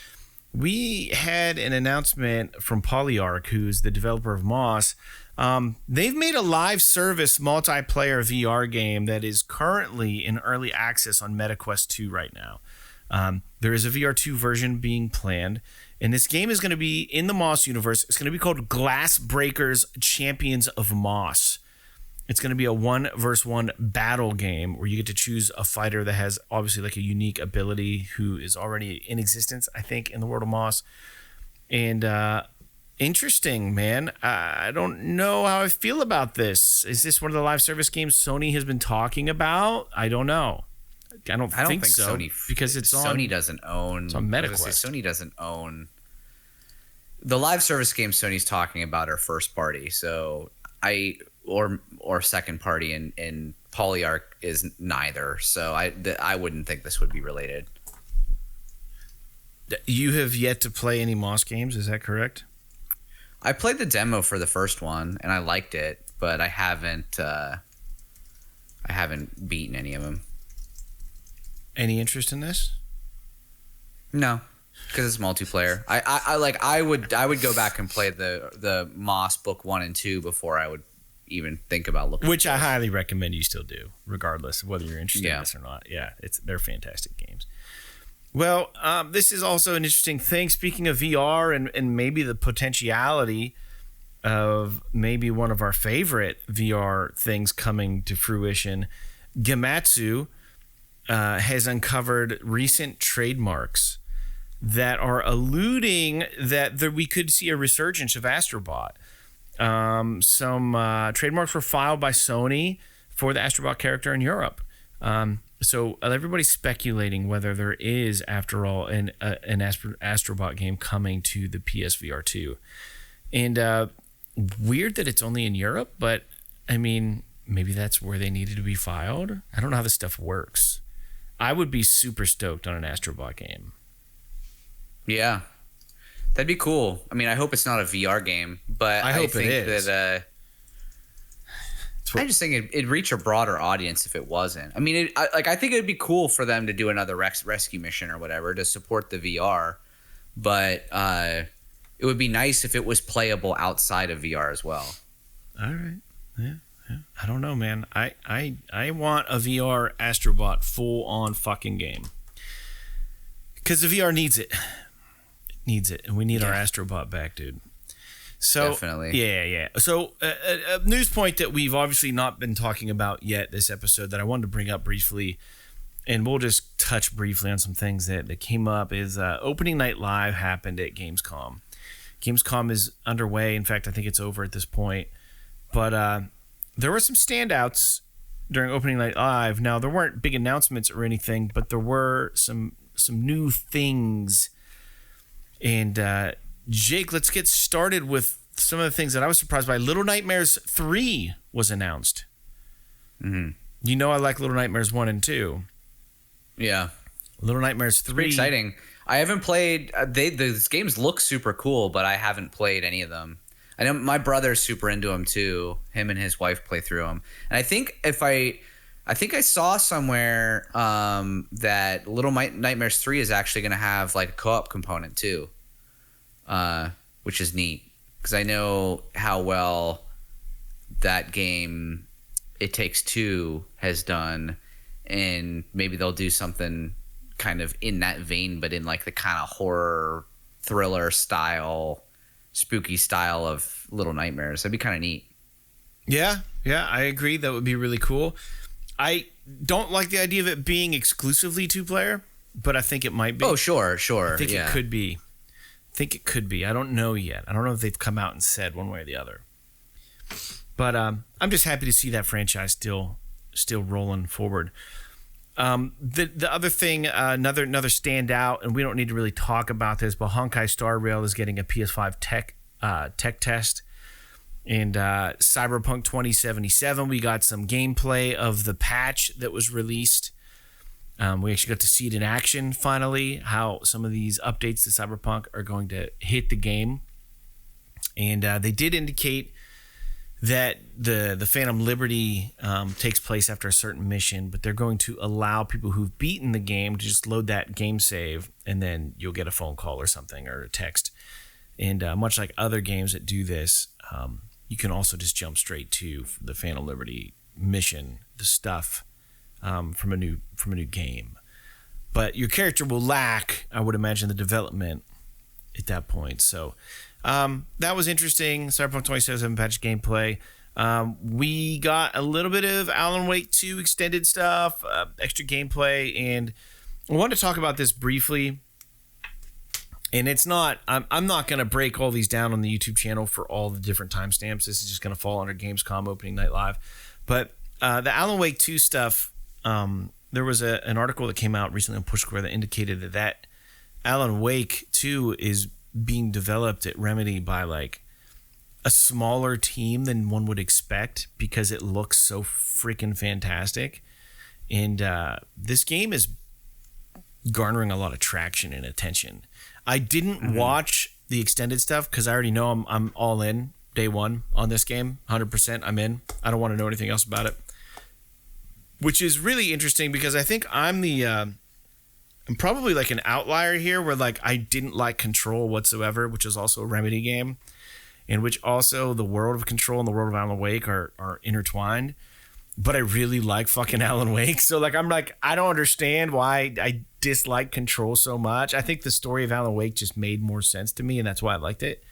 We had an announcement from Polyarc, who's the developer of Moss. They've made a live service multiplayer VR game that is currently in early access on MetaQuest 2 right now. There is a VR 2 version being planned, and this game is going to be in the Moss universe. It's going to be called GLASSBREAKERS Champions of Moss. It's going to be a 1v1 battle game where you get to choose a fighter that has obviously like a unique ability who is already in existence, I think, in the world of Moss. And Interesting, man. I don't know how I feel about this. Is this one of the live service games Sony has been talking about? I don't know. I don't think so. Sony, because Sony doesn't own. It's on MetaQuest. Sony doesn't own the live service games Sony's talking about are first party. So or second party, and Polyarch is neither. So I wouldn't think this would be related. You have yet to play any Moss games, is that correct? I played the demo for the first one and I liked it, but I haven't beaten any of them. Any interest in this? No, because it's multiplayer. I would go back and play the Moss book 1 and 2 before I would even think about looking. Which I highly recommend you still do, regardless of whether you're interested in this or not. Yeah, they're fantastic games. Well, this is also an interesting thing. Speaking of VR and maybe the potentiality of maybe one of our favorite VR things coming to fruition, Gematsu has uncovered recent trademarks that are alluding that we could see a resurgence of ASTROBOT. Some trademarks were filed by Sony for the ASTROBOT character in Europe. So everybody's speculating whether there is, after all, an ASTROBOT game coming to the PSVR 2. And weird that it's only in Europe, but I mean, maybe that's where they needed to be filed. I don't know how this stuff works. I would be super stoked on an ASTROBOT game. Yeah, that'd be cool. I mean, I hope it's not a VR game, but I think it is. I just think it'd reach a broader audience if it wasn't. I mean, I think it'd be cool for them to do another rescue mission or whatever to support the VR, but it would be nice if it was playable outside of VR as well. All right. Yeah. I don't know, man. I want a VR ASTROBOT full-on fucking game. Because the VR needs it. It needs it. And we need our ASTROBOT back, dude. So, definitely. Yeah. So, a news point that we've obviously not been talking about yet this episode that I wanted to bring up briefly, and we'll just touch briefly on some things that came up, is opening night live happened at Gamescom. Gamescom is underway. In fact, I think it's over at this point. But there were some standouts during opening night live. Now, there weren't big announcements or anything, but there were some new things. And Jake, let's get started with some of the things that I was surprised by. Little Nightmares 3 was announced. Mm-hmm. You know I like Little Nightmares 1 and 2. Yeah. Little Nightmares 3. Pretty exciting. I haven't played... these games look super cool, but I haven't played any of them. I know my brother's super into them too. Him and his wife play through them. And I think I saw somewhere that Little Nightmares 3 is actually going to have like a co-op component too. Which is neat because I know how well that game It Takes Two has done, and maybe they'll do something kind of in that vein, but in like the kind of horror thriller style, spooky style of Little Nightmares. That'd be kind of neat. Yeah, I agree. That would be really cool. I don't like the idea of it being exclusively 2-player, but I think it might be. Oh, sure. I think it could be. I don't know yet. I don't know if they've come out and said one way or the other. But I'm just happy to see that franchise still rolling forward. The other thing, another standout, and we don't need to really talk about this, but Honkai Star Rail is getting a PS5 tech test. And Cyberpunk 2077, we got some gameplay of the patch that was released. We actually got to see it in action finally, how some of these updates to Cyberpunk are going to hit the game. And they did indicate that the Phantom Liberty takes place after a certain mission, but they're going to allow people who've beaten the game to just load that game save, and then you'll get a phone call or something or a text. And much like other games that do this, you can also just jump straight to the Phantom Liberty mission, the stuff from a new game. But your character will lack, I would imagine, the development at that point. So that was interesting. Cyberpunk 2077 patch gameplay. We got a little bit of Alan Wake 2 extended stuff, extra gameplay, and I wanted to talk about this briefly. And it's not, I'm not going to break all these down on the YouTube channel for all the different timestamps. This is just going to fall under Gamescom opening night live. But the Alan Wake 2 stuff, there was an article that came out recently on Push Square that indicated that Alan Wake 2 is being developed at Remedy by like a smaller team than one would expect because it looks so freaking fantastic. And this game is garnering a lot of traction and attention. I didn't watch the extended stuff because I already know I'm all in day one on this game. 100% I'm in. I don't want to know anything else about it. Which is really interesting because I think I'm probably like an outlier here where like I didn't like Control whatsoever, which is also a Remedy game, in which also the world of Control and the world of Alan Wake are intertwined. But I really like fucking Alan Wake. So like I'm like, I don't understand why I dislike Control so much. I think the story of Alan Wake just made more sense to me, and that's why I liked it.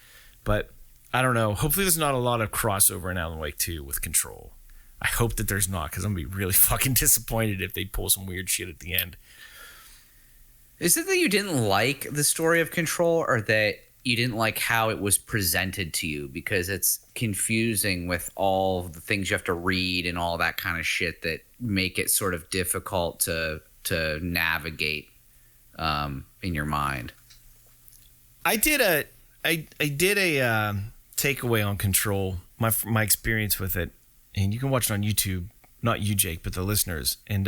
But I don't know. Hopefully there's not a lot of crossover in Alan Wake 2 with Control. I hope that there's not, because I'm going to be really fucking disappointed if they pull some weird shit at the end. Is it that you didn't like the story of Control, or that you didn't like how it was presented to you because it's confusing with all the things you have to read and all that kind of shit that make it sort of difficult to navigate in your mind? I did a takeaway on Control, my experience with it, and you can watch it on YouTube. Not you, Jake, but the listeners. And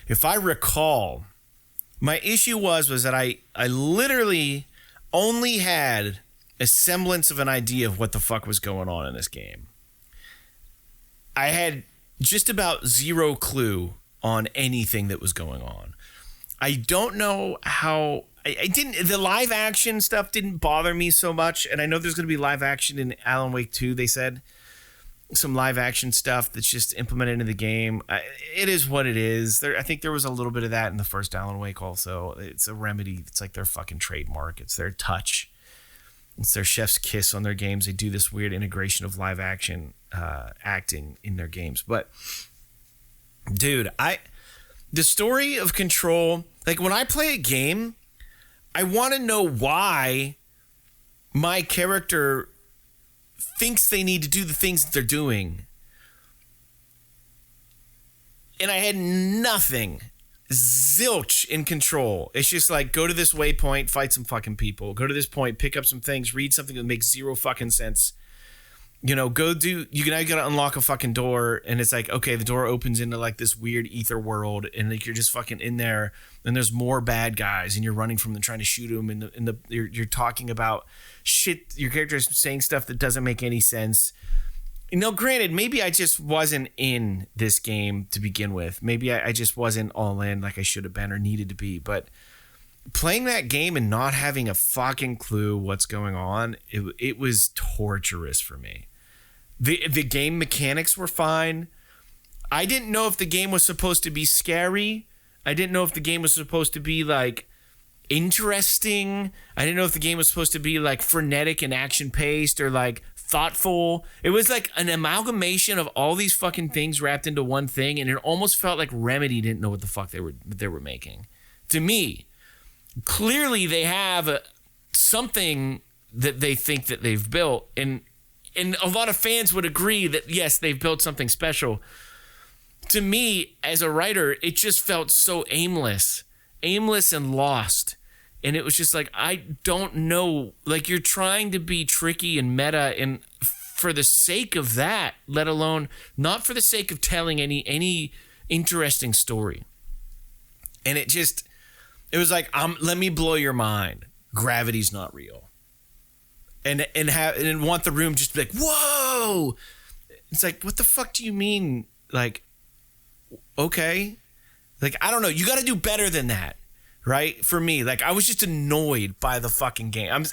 if I recall, my issue was that I literally only had a semblance of an idea of what the fuck was going on in this game. I had just about zero clue on anything that was going on. I don't know how... the live action stuff didn't bother me so much, and I know there's going to be live action in Alan Wake 2, they said. Some live action stuff that's just implemented into the game. It is what it is. I think there was a little bit of that in the first Alan Wake also. It's a Remedy. It's like their fucking trademark. It's their touch. It's their chef's kiss on their games. They do this weird integration of live action acting in their games. But, dude, the story of Control, like when I play a game, I want to know why my character thinks they need to do the things that they're doing. And I had nothing. Zilch in Control. It's just like, go to this waypoint, fight some fucking people. Go to this point, pick up some things, read something that makes zero fucking sense. You know, now you gotta unlock a fucking door, and it's like, okay, the door opens into like this weird ether world, and like you're just fucking in there, and there's more bad guys, and you're running from them, trying to shoot them, and you're talking about shit. Your character is saying stuff that doesn't make any sense. You know, granted, maybe I just wasn't in this game to begin with. Maybe I just wasn't all in like I should have been or needed to be. But playing that game and not having a fucking clue what's going on, it was torturous for me. The game mechanics were fine. I didn't know if the game was supposed to be scary. I didn't know if the game was supposed to be like interesting. I didn't know if the game was supposed to be like frenetic and action paced or like thoughtful. It was like an amalgamation of all these fucking things wrapped into one thing, and it almost felt like Remedy didn't know what the fuck they were making. To me, clearly they have something that they think that they've built, and a lot of fans would agree that yes, they've built something special. To me, as a writer, it just felt so aimless and lost. And it was just like, I don't know, like you're trying to be tricky and meta, and for the sake of that, let alone not for the sake of telling any interesting story. And it was like, let me blow your mind. Gravity's not real. And want the room just to be like, whoa. It's like, what the fuck do you mean? Like, okay. Like, I don't know. You got to do better than that. Right? For me, like I was just annoyed by the fucking game. I'm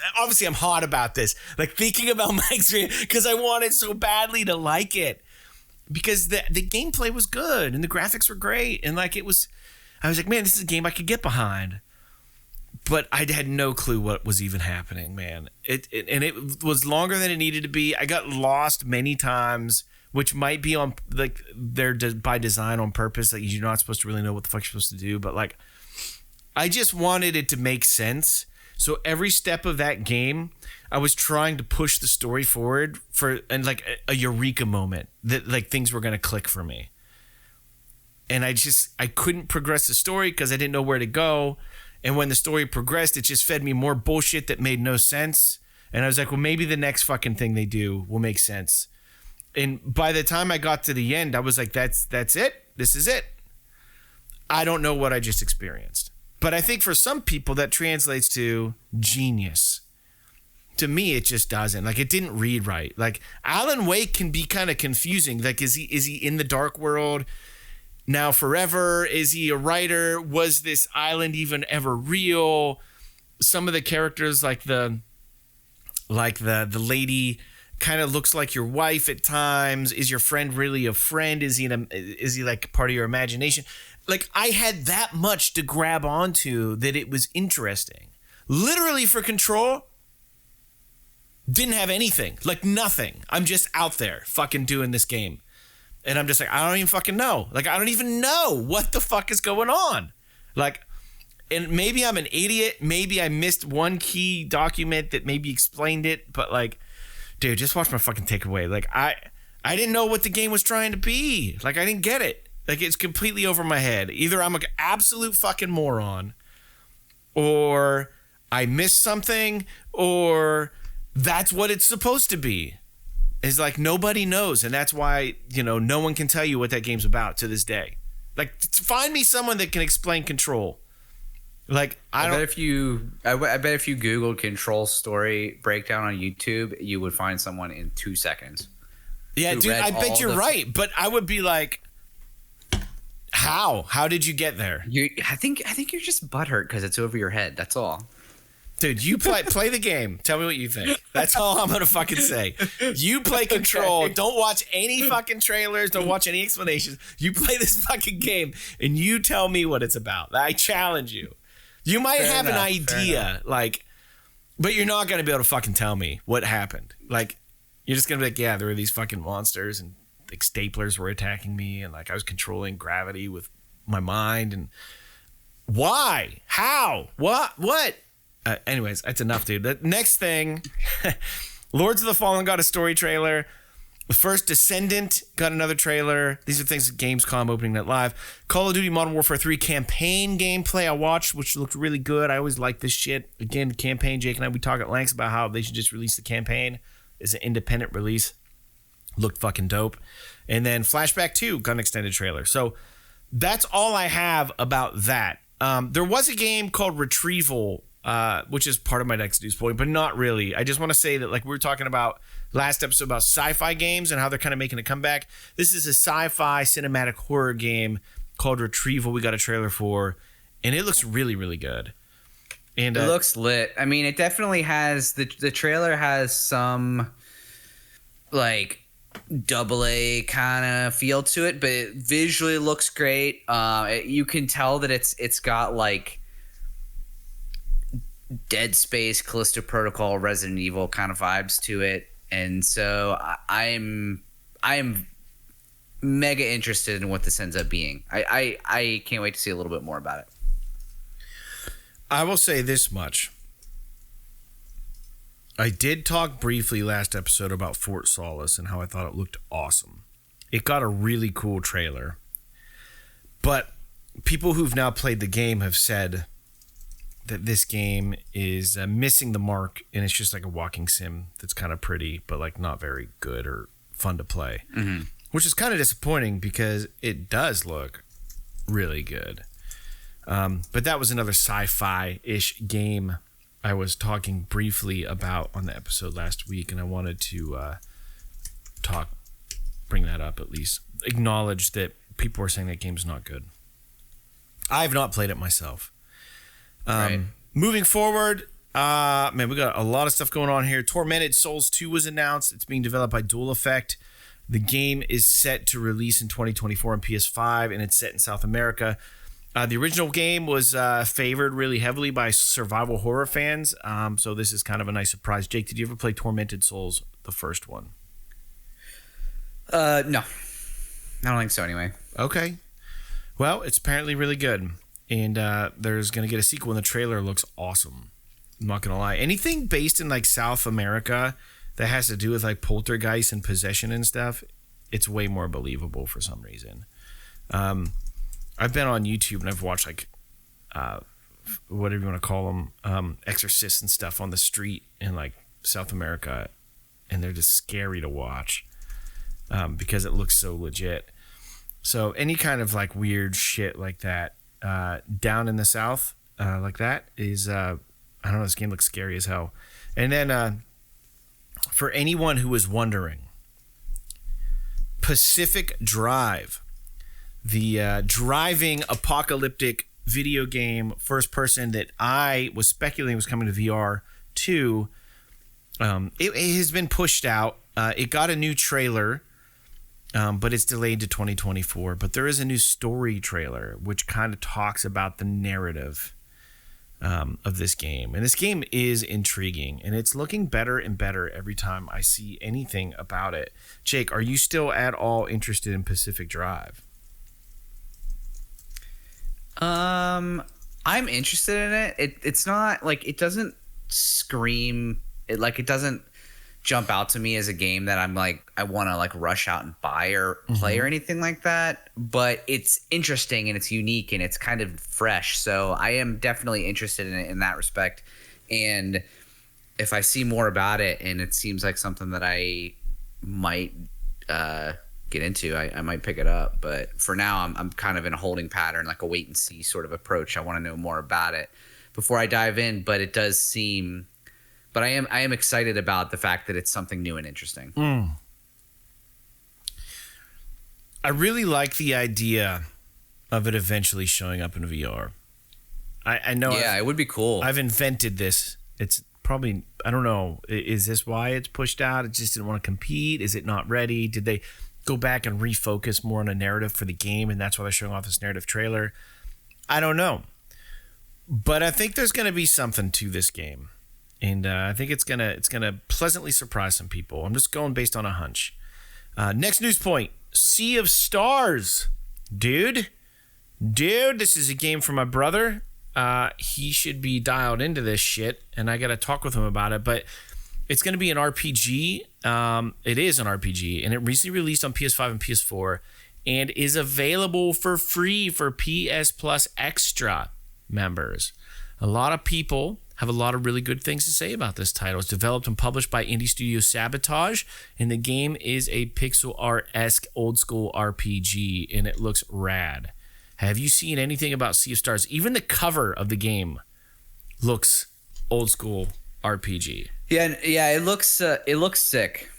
hot about this. Like thinking about my experience because I wanted so badly to like it. Because the gameplay was good and the graphics were great. And like I was like, man, this is a game I could get behind. But I had no clue what was even happening, man. It was longer than it needed to be. I got lost many times, which might be on like they're by design on purpose. Like you're not supposed to really know what the fuck you're supposed to do. But like, I just wanted it to make sense. So every step of that game, I was trying to push the story forward and like a eureka moment that like things were going to click for me. And I couldn't progress the story because I didn't know where to go. And when the story progressed, it just fed me more bullshit that made no sense. And I was like, well, maybe the next fucking thing they do will make sense. And by the time I got to the end, I was like, that's it. This is it. I don't know what I just experienced. But I think for some people that translates to genius. To me, it just doesn't. Like, it didn't read right. Like, Alan Wake can be kind of confusing. Like, is he in the dark world now forever? Is he a writer? Was this island even ever real? Some of the characters, like the lady, kind of looks like your wife at times. Is your friend really a friend? Is he like part of your imagination? Like, I had that much to grab onto that it was interesting. Literally for Control, didn't have anything. Like, nothing. I'm just out there fucking doing this game. And I'm just like, I don't even fucking know. Like, I don't even know what the fuck is going on. Like, and maybe I'm an idiot. Maybe I missed one key document that maybe explained it. But, like, dude, just watch my fucking takeaway. Like, I didn't know what the game was trying to be. Like, I didn't get it. Like, it's completely over my head. Either I'm an absolute fucking moron, or I missed something, or that's what it's supposed to be. It's like nobody knows, and that's why, no one can tell you what that game's about to this day. Like, find me someone that can explain Control. Like, I bet if you Googled Control story breakdown on YouTube, you would find someone in 2 seconds. Yeah, dude, I bet you're right, but I would be like, how? How did you get there? I think you're just butthurt because it's over your head. That's all. Dude, you play the game. Tell me what you think. That's all I'm gonna fucking say. You play Control. Okay. Don't watch any fucking trailers. Don't watch any explanations. You play this fucking game and you tell me what it's about. I challenge you. You might have an idea, like, but you're not gonna be able to fucking tell me what happened. Like, you're just gonna be like, yeah, there were these fucking monsters and like staplers were attacking me, and like I was controlling gravity with my mind. And why? How? What? Anyways, that's enough, dude. The next thing, Lords of the Fallen got a story trailer. The first Descendant got another trailer. These are things at Gamescom opening night live. Call of Duty Modern Warfare 3 campaign gameplay I watched, which looked really good. I always like this shit. Again, campaign, Jake and I, we talk at lengths about how they should just release the campaign as an independent release. Looked fucking dope. And then Flashback 2 got an extended trailer. So that's all I have about that. There was a game called Retrieval, which is part of my next news point, but not really. I just want to say that, like we were talking about last episode about sci-fi games and how they're kind of making a comeback. This is a sci-fi cinematic horror game called Retrieval. We got a trailer for, and it looks really, really good. And it looks lit. I mean, it definitely has the trailer has some like AA kind of feel to it, but it visually looks great. You can tell that it's got like Dead Space, Callisto Protocol, Resident Evil kind of vibes to it, and so I'm mega interested in what this ends up being. I can't wait to see a little bit more about it. I will say this much. I did talk briefly last episode about Fort Solace and how I thought it looked awesome. It got a really cool trailer. But people who've now played the game have said that this game is missing the mark, and it's just like a walking sim that's kind of pretty, but like not very good or fun to play. Mm-hmm. Which is kind of disappointing because it does look really good. But that was another sci-fi-ish game I was talking briefly about on the episode last week, and I wanted to bring that up, at least acknowledge that people are saying that game's not good. I have not played it myself. Right. Moving forward, man, we got a lot of stuff going on here. Tormented Souls 2 was announced. It's being developed by Dual Effect. The game is set to release in 2024 on PS5, and it's set in South America. The original game was favored really heavily by survival horror fans, so this is kind of a nice surprise. Jake, did you ever play Tormented Souls, the first one? No. I don't think so anyway. Okay. Well, it's apparently really good, and there's going to get a sequel, and the trailer looks awesome. I'm not gonna lie. Anything based in like South America that has to do with like poltergeist and possession and stuff, it's way more believable for some reason. I've been on YouTube and I've watched like whatever you want to call them, exorcists and stuff on the street in like South America, and they're just scary to watch because it looks so legit. So any kind of like weird shit like that down in the South like that is I don't know, this game looks scary as hell. And then for anyone who was wondering, Pacific Drive, the driving apocalyptic video game first person that I was speculating was coming to VR too, it has been pushed out. It got a new trailer, but it's delayed to 2024. But there is a new story trailer which kind of talks about the narrative of this game. And this game is intriguing, and it's looking better and better every time I see anything about it. Jake, are you still at all interested in Pacific Drive? I'm interested in it. It's not like, it doesn't scream it, like it doesn't jump out to me as a game that I'm like, I want to like rush out and buy or play or anything like that. But it's interesting and it's unique and it's kind of fresh. So I am definitely interested in it in that respect. And if I see more about it and it seems like something that I might get into, I might pick it up. But for now, I'm kind of in a holding pattern, like a wait and see sort of approach. I want to know more about it before I dive in. But it does seem, but I am excited about the fact that it's something new and interesting. I really like the idea of it eventually showing up in VR. I know. Yeah, it would be cool. I've invented this. It's probably, I don't know. Is this why it's pushed out? It just didn't want to compete. Is it not ready? Did they go back and refocus more on a narrative for the game, and that's why they're showing off this narrative trailer? I don't know. But I think there's going to be something to this game. And I think it's gonna pleasantly surprise some people. I'm just going based on a hunch. Next news point: Sea of Stars, dude. This is a game for my brother. He should be dialed into this shit, and I gotta talk with him about it. But it's gonna be an RPG. It is an RPG, and it recently released on PS5 and PS4, and is available for free for PS Plus Extra members. A lot of people have a lot of really good things to say about this title. It's developed and published by indie studio Sabotage, and the game is a pixel art-esque old school RPG, and it looks rad. Have you seen anything about Sea of Stars? Even the cover of the game looks old school RPG. Yeah, it looks sick.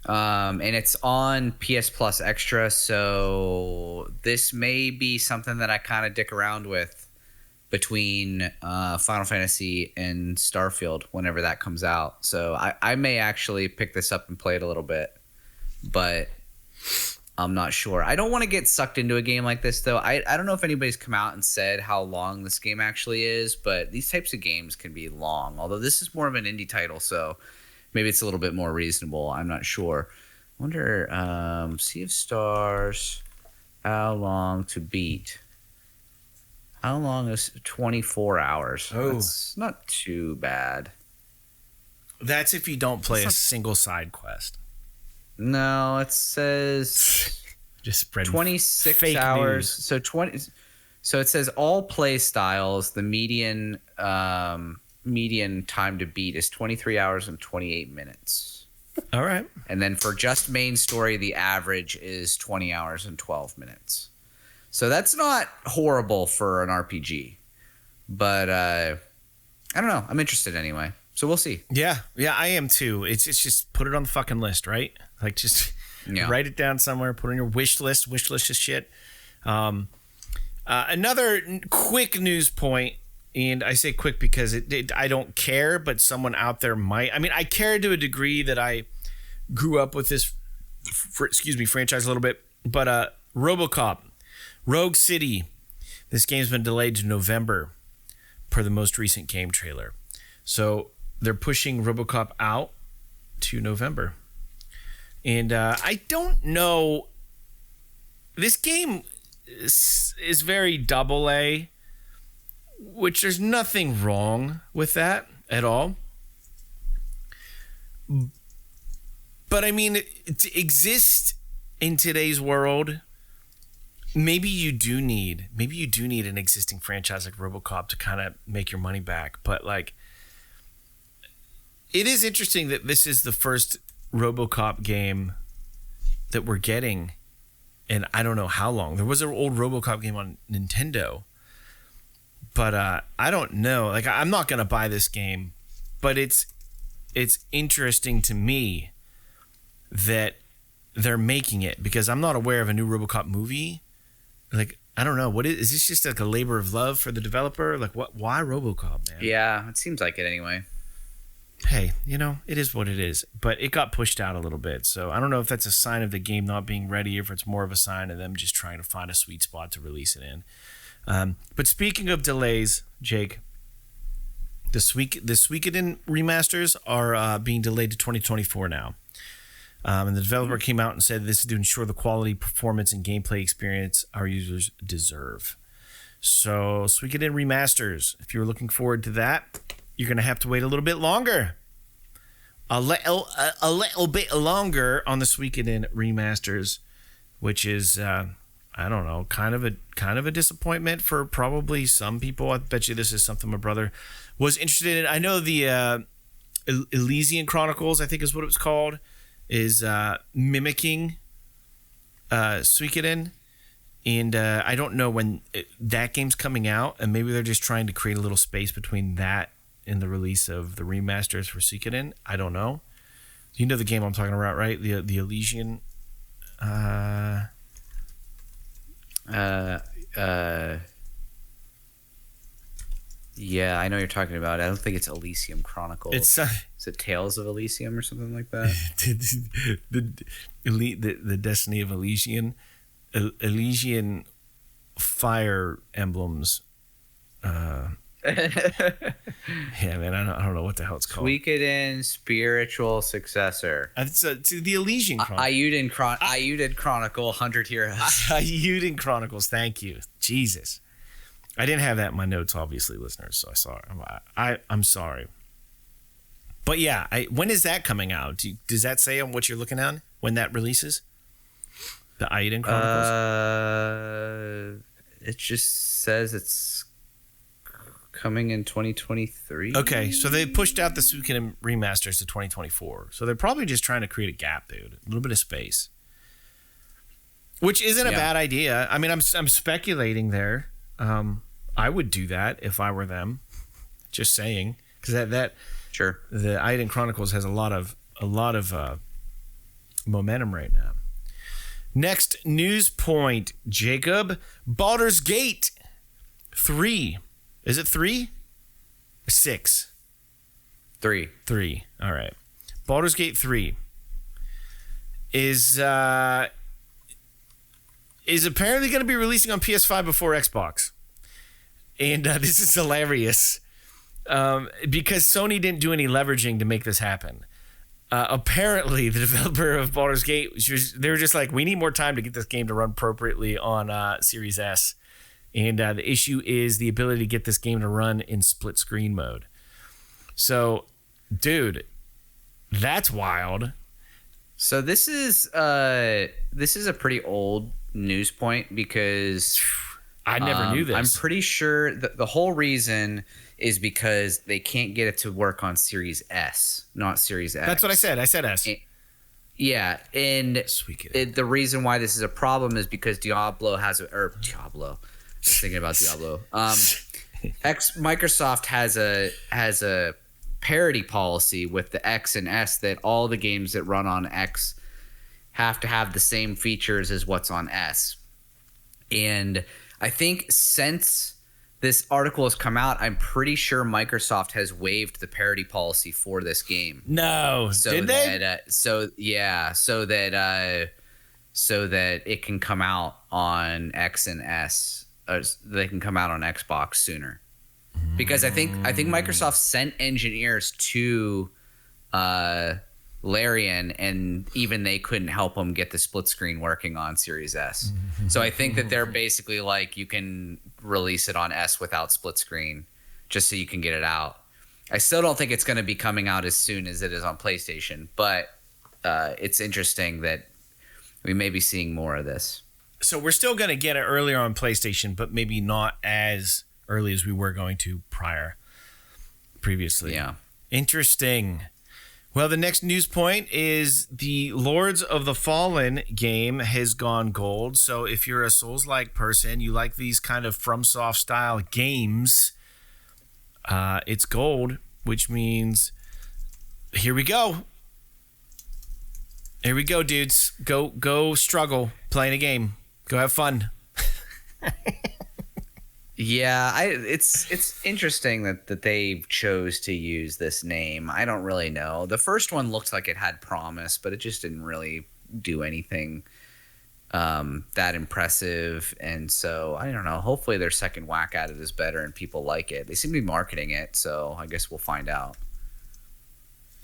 And it's on PS Plus Extra, so this may be something that I kind of dick around with between Final Fantasy and Starfield whenever that comes out. So I may actually pick this up and play it a little bit, but I'm not sure. I don't want to get sucked into a game like this, though. I don't know if anybody's come out and said how long this game actually is, but these types of games can be long, although this is more of an indie title, so maybe it's a little bit more reasonable. I'm not sure. I wonder, Sea of Stars, how long to beat? How long is 24 hours? Oh. That's not too bad. That's if you don't play a single side quest. No, it says Just spread 26 fake hours. news. So it says all play styles, the median time to beat is 23 hours and 28 minutes. All right. And then for just main story, the average is 20 hours and 12 minutes. So that's not horrible for an RPG, but I don't know. I'm interested anyway, so we'll see. Yeah, I am too. It's just put it on the fucking list, right? Like just write it down somewhere, put it on your wish list. Wish list is shit. Another quick news point, and I say quick because I don't care, but someone out there might. I mean, I care to a degree that I grew up with this, franchise a little bit, but ROBOCOP. Rogue City. This game's been delayed to November per the most recent game trailer. So they're pushing ROBOCOP out to November. And I don't know. This game is very AA, which there's nothing wrong with that. at all. But I mean, to exist in today's world, maybe you do need an existing franchise like RoboCop to kind of make your money back. But like, it is interesting that this is the first RoboCop game that we're getting, and I don't know how long. There was an old RoboCop game on Nintendo, but I don't know. Like, I'm not gonna buy this game, but it's interesting to me that they're making it, because I'm not aware of a new RoboCop movie. Like, I don't know, what is this, just like a labor of love for the developer? Like, why RoboCop, man? Yeah, it seems like it anyway. Hey, it is what it is, but it got pushed out a little bit. So I don't know if that's a sign of the game not being ready, or if it's more of a sign of them just trying to find a sweet spot to release it in. But speaking of delays, Jake, the SUIKODEN remasters are being delayed to 2024 now. And the developer came out and said this is to ensure the quality, performance, and gameplay experience our users deserve. So SUIKODEN remasters, if you're looking forward to that, you're going to have to wait a little bit longer. A little bit longer on the SUIKODEN remasters, which is, I don't know, kind of a disappointment for probably some people. I bet you this is something my brother was interested in. I know the Elysian Chronicles, I think is what it was called, is mimicking SUIKODEN. And I don't know when that game's coming out, and maybe they're just trying to create a little space between that and the release of the remasters for SUIKODEN. I don't know. You know the game I'm talking about, right? The Elysian. Yeah, I know what you're talking about. I don't think it's Elysium Chronicles. Is it Tales of Elysium or something like that? the Destiny of Elysian. Elysian Fire Emblems. Yeah, man, I don't know what the hell it's called. SUIKODEN spiritual successor. It's to the Elysian Chronicles. Ayuden Chronicle 100 Heroes. Ayuden Chronicles. Thank you, Jesus. I didn't have that in my notes, obviously, listeners. So I saw it. I'm sorry. But yeah, when is that coming out? Does that say on what you're looking at when that releases? The Ayuden Chronicles. It just says it's coming in 2023. Okay, so they pushed out the SUIKODEN remasters to 2024. So they're probably just trying to create a gap, dude. A little bit of space. Which isn't a bad idea. I mean, I'm speculating there. I would do that if I were them. Just saying, because that sure, the Ayuden Chronicles has a lot of momentum right now. Next news point, Jacob. Baldur's Gate 3. Is it 3? 6? 3. 3. All right. Baldur's Gate 3 is apparently going to be releasing on PS5 before Xbox. And this is hilarious because Sony didn't do any leveraging to make this happen. Apparently, the developer of Baldur's Gate, they were just like, we need more time to get this game to run appropriately on Series S. And the issue is the ability to get this game to run in split screen mode. So, dude, that's wild. So this is a pretty old news point because I never knew this. I'm pretty sure that the whole reason is because they can't get it to work on Series S, not Series X. That's what I said. I said S. Yeah, and the reason why this is a problem is because Diablo. I was thinking about Diablo. Microsoft has a parity policy with the X and S that all the games that run on X have to have the same features as what's on S. And I think since this article has come out, I'm pretty sure Microsoft has waived the parity policy for this game. No, did they? So that it can come out on X and S. They can come out on Xbox sooner. Because I think Microsoft sent engineers to Larian, and even they couldn't help them get the split screen working on Series S. So I think that they're basically like, you can release it on S without split screen just so you can get it out. I still don't think it's going to be coming out as soon as it is on PlayStation, but it's interesting that we may be seeing more of this. So we're still going to get it earlier on PlayStation, but maybe not as early as we were going to previously. Yeah. Interesting. Well, the next news point is the Lords of the Fallen game has gone gold. So if you're a Souls-like person, you like these kind of FromSoft style games, it's gold, which means here we go. Here we go, dudes. Go struggle playing a game. Go have fun. Yeah, it's interesting that they chose to use this name. I don't really know. The first one looked like it had promise, but it just didn't really do anything that impressive. And so I don't know. Hopefully their second whack at it is better and people like it. They seem to be marketing it, so I guess we'll find out.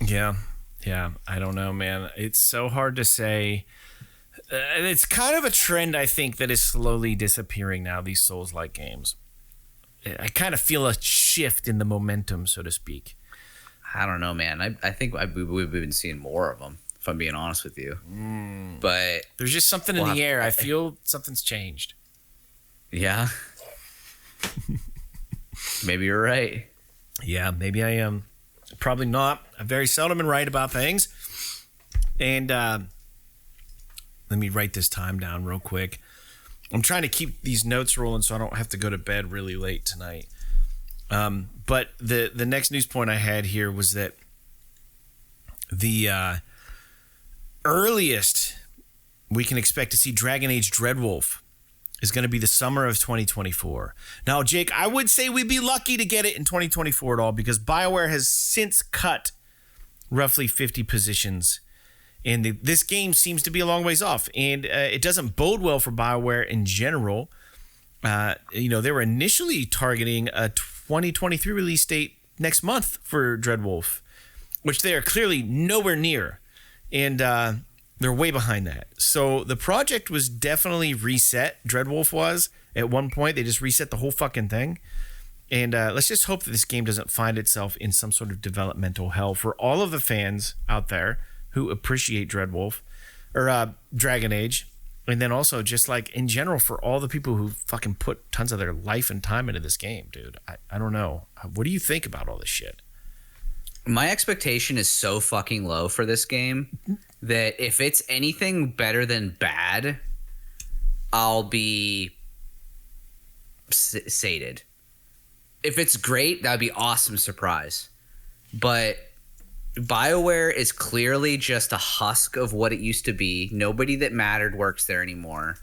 Yeah, I don't know, man. It's so hard to say. It's kind of a trend, I think, that is slowly disappearing now, these Souls-like games. I kind of feel a shift in the momentum, so to speak. I don't know, man. I think we've been seeing more of them, if I'm being honest with you. But there's just something in the air. I feel something's changed. Yeah. Maybe you're right. Yeah, maybe I am. Probably not. I very seldom am right about things. And let me write this time down real quick. I'm trying to keep these notes rolling so I don't have to go to bed really late tonight. But the next news point I had here was that the earliest we can expect to see Dragon Age DREADWOLF is going to be the summer of 2024. Now, Jake, I would say we'd be lucky to get it in 2024 at all because BioWare has since cut roughly 50 positions. And this game seems to be a long ways off. And it doesn't bode well for BioWare in general. They were initially targeting a 2023 release date next month for DREADWOLF, which they are clearly nowhere near. And they're way behind that. So the project was definitely reset. DREADWOLF was. At one point, they just reset the whole fucking thing. And let's just hope that this game doesn't find itself in some sort of developmental hell for all of the fans out there who appreciate DREADWOLF or Dragon Age. And then also just like in general for all the people who fucking put tons of their life and time into this game, dude. I don't know. What do you think about all this shit? My expectation is so fucking low for this game that if it's anything better than bad, I'll be sated. If it's great, that'd be awesome surprise. But BioWare is clearly just a husk of what it used to be. Nobody that mattered works there anymore.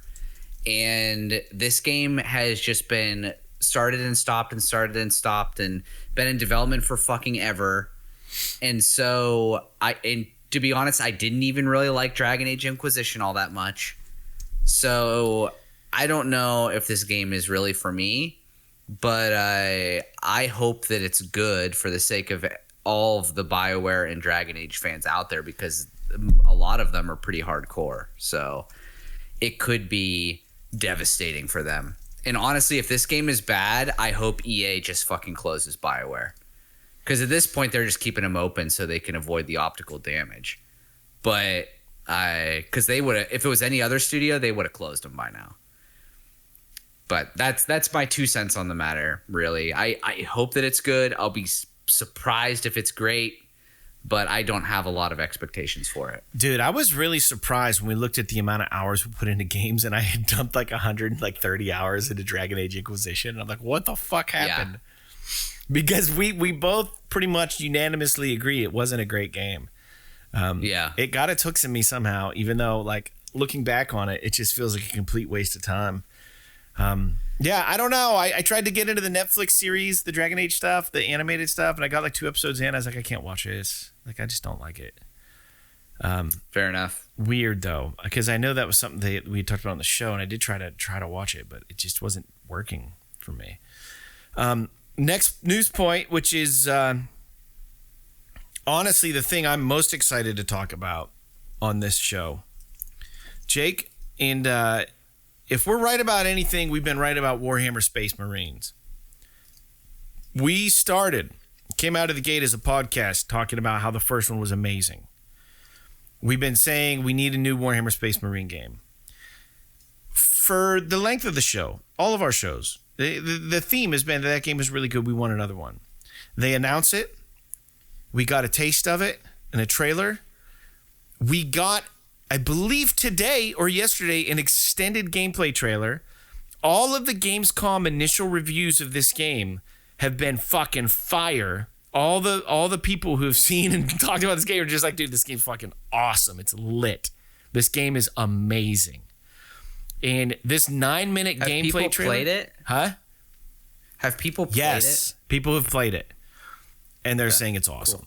And this game has just been started and stopped and started and stopped and been in development for fucking ever. And so to be honest, I didn't even really like Dragon Age Inquisition all that much. So I don't know if this game is really for me, but I hope that it's good for the sake of all of the BioWare and Dragon Age fans out there because a lot of them are pretty hardcore. So it could be devastating for them. And honestly, if this game is bad, I hope EA just fucking closes BioWare. Because at this point, they're just keeping them open so they can avoid the optical damage. But because they would have, if it was any other studio, they would have closed them by now. But that's my 2 cents on the matter, really. I hope that it's good. I'll be surprised if it's great, but I don't have a lot of expectations for it. Dude, I was really surprised when we looked at the amount of hours we put into games, and I had dumped like 130 hours into Dragon Age Inquisition. And I'm like, what the fuck happened? Yeah. Because we both pretty much unanimously agree it wasn't a great game. It got its hooks in me somehow, even though like looking back on it, it just feels like a complete waste of time. I don't know. I tried to get into the Netflix series, the Dragon Age stuff, the animated stuff, and I got like 2 episodes in. I was like, I can't watch this. Like, I just don't like it. Fair enough. Weird though, because I know that was something that we talked about on the show, and I did try to watch it, but it just wasn't working for me. Next news point, which is honestly the thing I'm most excited to talk about on this show, Jake, and if we're right about anything, we've been right about Warhammer Space Marines. We started came out of the gate as a podcast talking about how the first one was amazing. We've been saying we need a new Warhammer Space Marine game. For the length of the show, all of our shows, the theme has been that game was really good. We want another one. They announce it. We got a taste of it in a trailer. We got, I believe today or yesterday, an extended gameplay trailer. All of the Gamescom initial reviews of this game have been fucking fire. All the people who have seen and talked about this game are just like, dude, this game's fucking awesome. It's lit. This game is amazing. And this 9-minute gameplay trailer. Have people played it? Huh? Have people played it? Yes, people have played it. And they're saying it's awesome.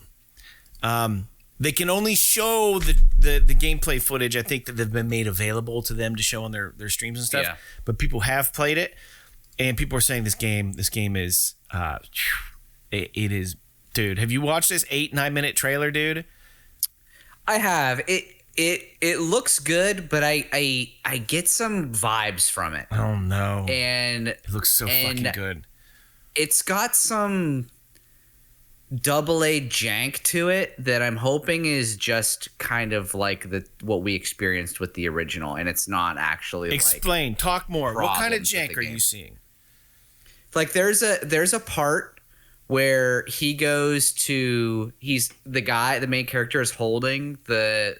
Cool. They can only show the gameplay footage, I think, that have been made available to them to show on their streams and stuff. Yeah. But people have played it, and people are saying this game is it is, dude. Have you watched this 8-9 minute trailer, dude? I have. It looks good, but I get some vibes from it. Oh no. And it looks so fucking good. It's got some AA jank to it that I'm hoping is just kind of like what we experienced with the original, and it's not actually. Explain. Talk more. What kind of jank are you seeing? Like there's a part where he's the main character is holding the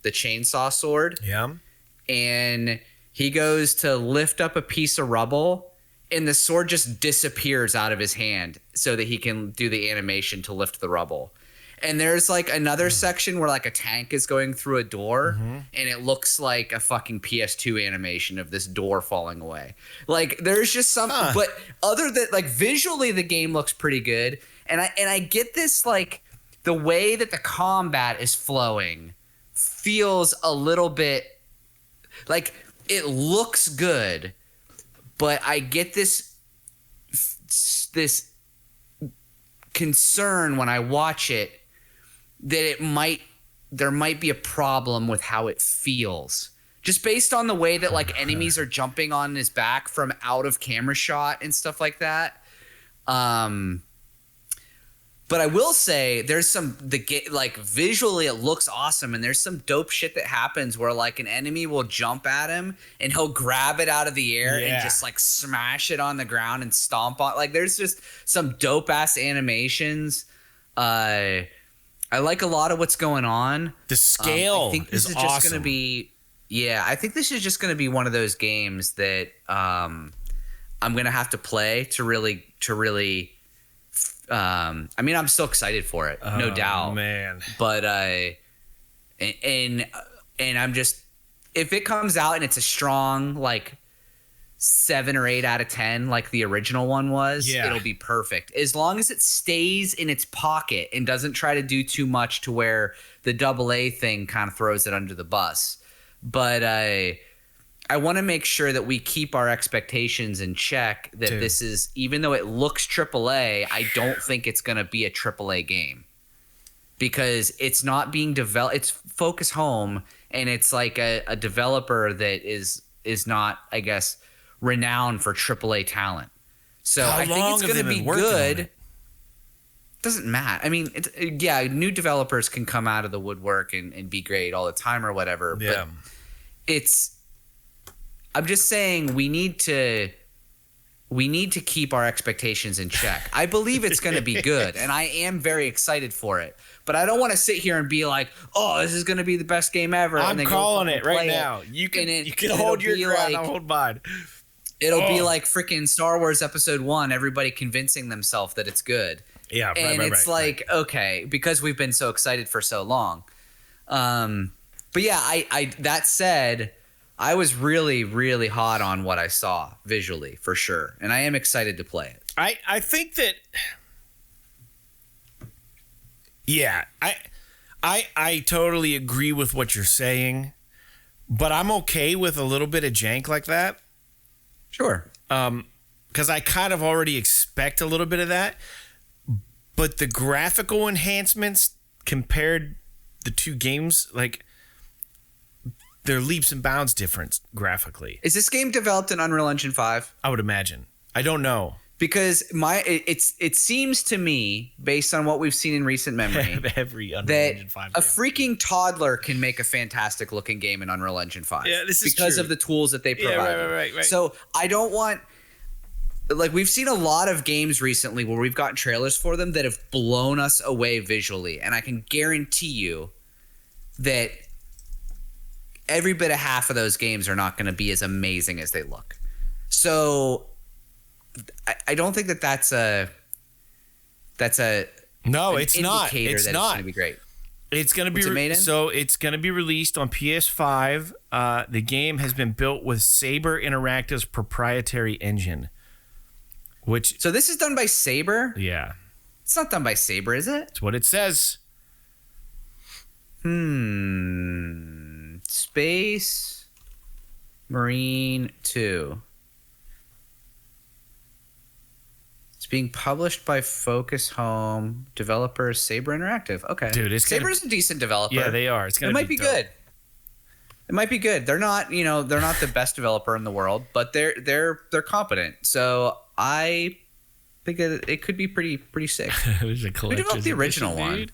chainsaw sword. Yeah. And he goes to lift up a piece of rubble, and the sword just disappears out of his hand so that he can do the animation to lift the rubble. And there's like another section where like a tank is going through a door, and it looks like a fucking PS2 animation of this door falling away. Like there's just something, but other than like visually the game looks pretty good. And I get this, like the way that the combat is flowing feels a little bit like it looks good, but I get this concern when I watch it that there might be a problem with how it feels, just based on the way that like enemies are jumping on his back from out of camera shot and stuff like that. But I will say there's like visually it looks awesome, and there's some dope shit that happens where like an enemy will jump at him and he'll grab it out of the air and just like smash it on the ground and stomp on. Like there's just some dope ass animations. I like a lot of what's going on. The scale I think this is just awesome. Gonna be, I think this is just going to be one of those games that I'm going to have to play to really. I mean, I'm still excited for it, no doubt, man. But and I'm just, if it comes out and it's a strong like 7 or 8 out of 10 like the original one was, it'll be perfect as long as it stays in its pocket and doesn't try to do too much to where the AA thing kind of throws it under the bus. But I want to make sure that we keep our expectations in check, that this is, even though it looks AAA, I don't think it's going to be a AAA game, because it's not being developed. It's Focus Home, and it's like a developer that is not, I guess, renowned for AAA talent. So I think it's going to be good. Doesn't matter. I mean, new developers can come out of the woodwork and be great all the time or whatever. Yeah. But I'm just saying we need to keep our expectations in check. I believe it's going to be good, and I am very excited for it. But I don't want to sit here and be like, "Oh, this is going to be the best game ever." I'm calling it right now. You can hold your ground. I'll hold mine. It'll be like freaking Star Wars Episode 1. Everybody convincing themselves that it's good. Yeah, and it's okay, because we've been so excited for so long. But yeah, I that said, I was really, really hot on what I saw visually, for sure. And I am excited to play it. I think that, I totally agree with what you're saying, but I'm okay with a little bit of jank like that. Sure. Because I kind of already expect a little bit of that. But the graphical enhancements compared the two games, like, they're leaps and bounds difference graphically. Is this game developed in Unreal Engine 5? I would imagine. I don't know. Because it seems to me, based on what we've seen in recent memory, Every Unreal that Engine 5 a game. freaking toddler can make a fantastic looking game in Unreal Engine 5. Yeah, this is because true. of the tools that they provide. Right. So I don't want, like, we've seen a lot of games recently where we've gotten trailers for them that have blown us away visually, and I can guarantee you that every bit of half of those games are not going to be as amazing as they look. So I don't think that's a No, an it's not. indicator It's that not. It's going to be great. It's going to be What's it made in? So it's going to be released on PS5. The game has been built with Saber Interactive's proprietary engine, which So this is done by Saber? yeah, It's not done by Saber, is it? it's what it says. Space Marine 2. It's being published by Focus Home. Developer Saber Interactive. Okay. Dude, it's gonna- Saber's a decent developer. Yeah, they are. It's going It to might be dope. good. It might be good. They're not, they're not the best developer in the world, but they're competent. So I think it could be pretty sick. There's a Who collector's developed the original edition, one? dude.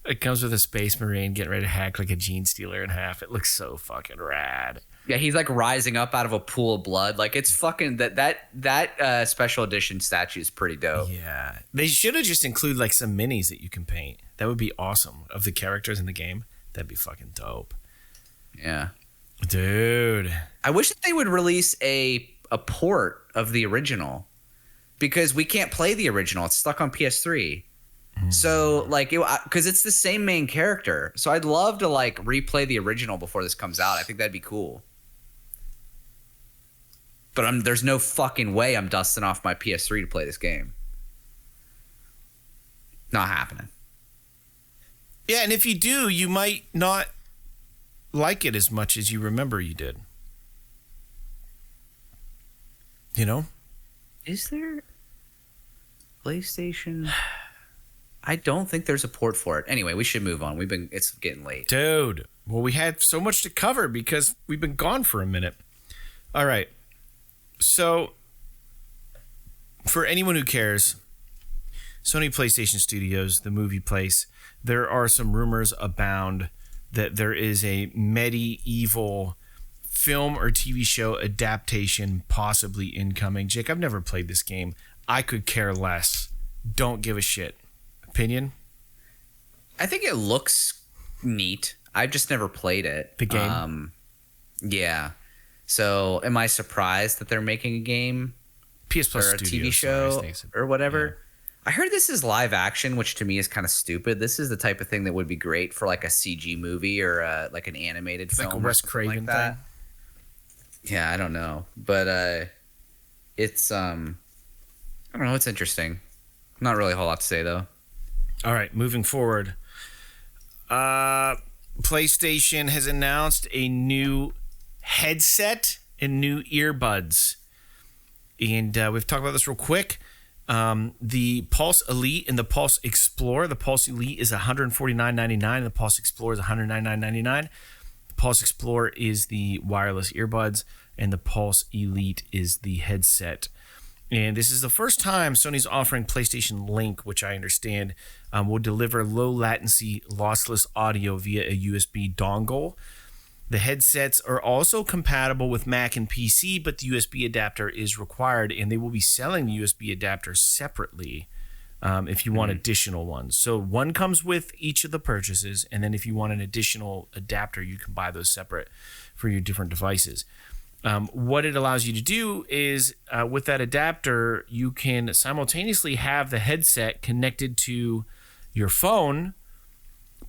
It comes with a Space Marine getting ready to hack like a Gene Stealer in half. It looks so fucking rad. Yeah, he's like rising up out of a pool of blood. Like, it's fucking that special edition statue is pretty dope. Yeah, they should have just included like some minis that you can paint. That would be awesome of the characters in the game. That'd be fucking dope, Yeah. dude. I wish that they would release a port of the original, because we can't play the original. It's stuck on PS3. So, like, because it's the same main character. So I'd love to, like, replay the original before this comes out. I think that'd be cool. But there's no fucking way I'm dusting off my PS3 to play this game. Not happening. Yeah, and if you do, you might not like it as much as you remember you did. You know? Is there PlayStation? I don't think there's a port for it. Anyway, we should move on. It's getting late. Dude. Well, we had so much to cover because we've been gone for a minute. All right. So, for anyone who cares, Sony PlayStation Studios, the movie place, there are some rumors abound that there is a MEDI-EVIL film or TV show adaptation possibly incoming. Jake, I've never played this game. I could care less. Don't give a shit. Opinion? I think it looks neat. I've just never played it. The game? Yeah. So, am I surprised that they're making a game PS Plus or a Studios, TV show sorry, Stacey. or whatever? I heard this is live action, which to me is kind of stupid. This is the type of thing that would be great for like a CG movie or like an animated film, Like a or Wes something Craven like that. thing. Yeah, I don't know, but it's I don't know. It's interesting. Not really a whole lot to say though. All right, moving forward. PlayStation has announced a new headset and new earbuds. And we've talked about this real quick. The Pulse Elite and the Pulse Explorer. The Pulse Elite is $149.99 and the Pulse Explorer is $199.99. The Pulse Explorer is the wireless earbuds and the Pulse Elite is the headset. And this is the first time Sony's offering PlayStation Link, which I understand will deliver low latency, lossless audio via a USB dongle. The headsets are also compatible with Mac and PC, but the USB adapter is required, and they will be selling the USB adapter separately if you want additional ones. So one comes with each of the purchases, and then if you want an additional adapter, you can buy those separate for your different devices. What it allows you to do is with that adapter, you can simultaneously have the headset connected to your phone,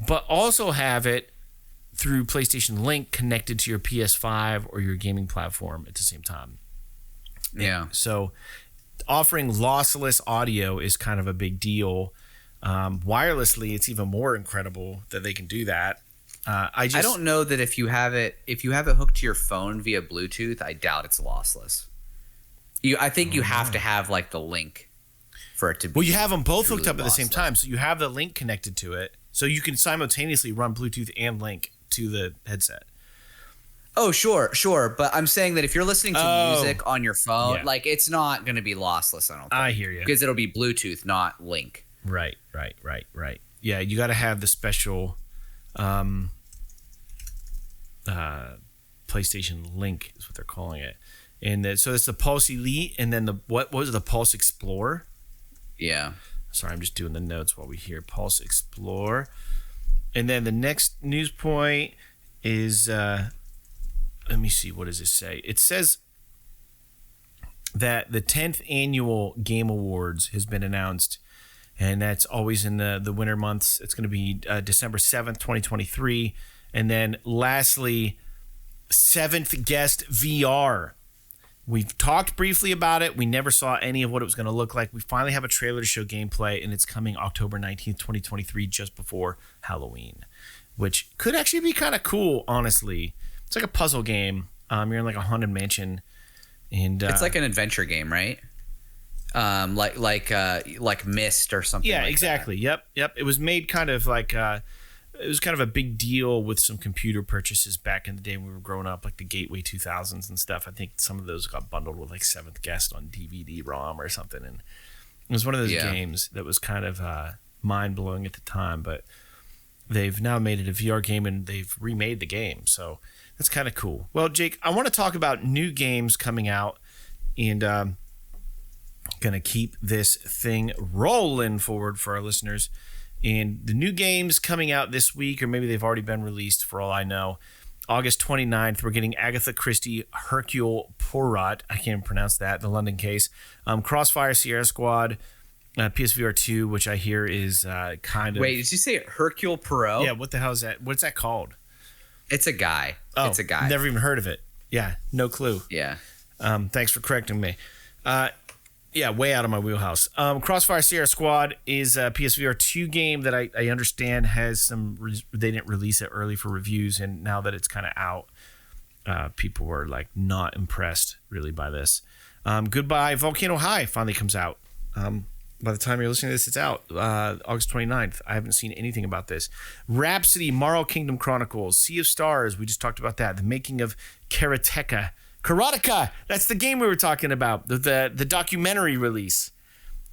but also have it through PlayStation Link connected to your PS5 or your gaming platform at the same time. Yeah. So offering lossless audio is kind of a big deal. Wirelessly, it's even more incredible that they can do that. I don't know that if you have it hooked to your phone via Bluetooth, I doubt it's lossless. I think you have to have like the link for it to be. Well, you have them both hooked truly up at the same lossless. time. So you have the link connected to it. So you can simultaneously run Bluetooth and link to the headset. Oh, sure. But I'm saying that if you're listening to music on your phone, Yeah. like it's not going to be lossless, I don't think. I hear you. Because it'll be Bluetooth, not link. Right. Yeah, you got to have the special PlayStation Link is what they're calling it. And so it's the Pulse Elite, and then what was it, the Pulse Explorer? Yeah. Sorry, I'm just doing the notes while we hear Pulse Explorer. And then the next news point is, let me see, what does it say? It says that the 10th annual Game Awards has been announced, and that's always in the winter months. It's going to be December 7th, 2023. And then lastly, 7th Guest VR. We've talked briefly about it. We never saw any of what it was going to look like. We finally have a trailer to show gameplay, and it's coming October 19th, 2023, just before Halloween, which could actually be kind of cool, honestly. It's like a puzzle game. You're in like a haunted mansion, and it's like an adventure game, right? Like Myst or something. Yeah, like exactly. That. Yep. It was made kind of like it was kind of a big deal with some computer purchases back in the day when we were growing up, like the Gateway 2000s and stuff. I think some of those got bundled with like 7th Guest on DVD-ROM or something, and it was one of those games that was kind of mind-blowing at the time, but they've now made it a VR game and they've remade the game, so that's kind of cool. Well, Jake, I want to talk about new games coming out, and gonna keep this thing rolling forward for our listeners. And the new games coming out this week, or maybe they've already been released for all I know. August 29th, we're getting Agatha Christie Hercule Poirot. I can't even pronounce that, the London case. Crossfire Sierra Squad, PSVR 2, which I hear is kind of... Wait, did you say Hercule Poirot? Yeah, what the hell is that? What's that called? It's a guy. Oh, it's a guy. Never even heard of it. Yeah, no clue. Yeah. Thanks for correcting me. Yeah, way out of my wheelhouse. Crossfire Sierra Squad is a PSVR 2 game that I understand has some... they didn't release it early for reviews, and now that it's kind of out, people were like not impressed really by this. Goodbye Volcano High finally comes out. By the time you're listening to this, it's out. August 29th. I haven't seen anything about this. Rhapsody, Marl Kingdom Chronicles, Sea of Stars. We just talked about that. The making of Karateka. That's the game we were talking about. The documentary release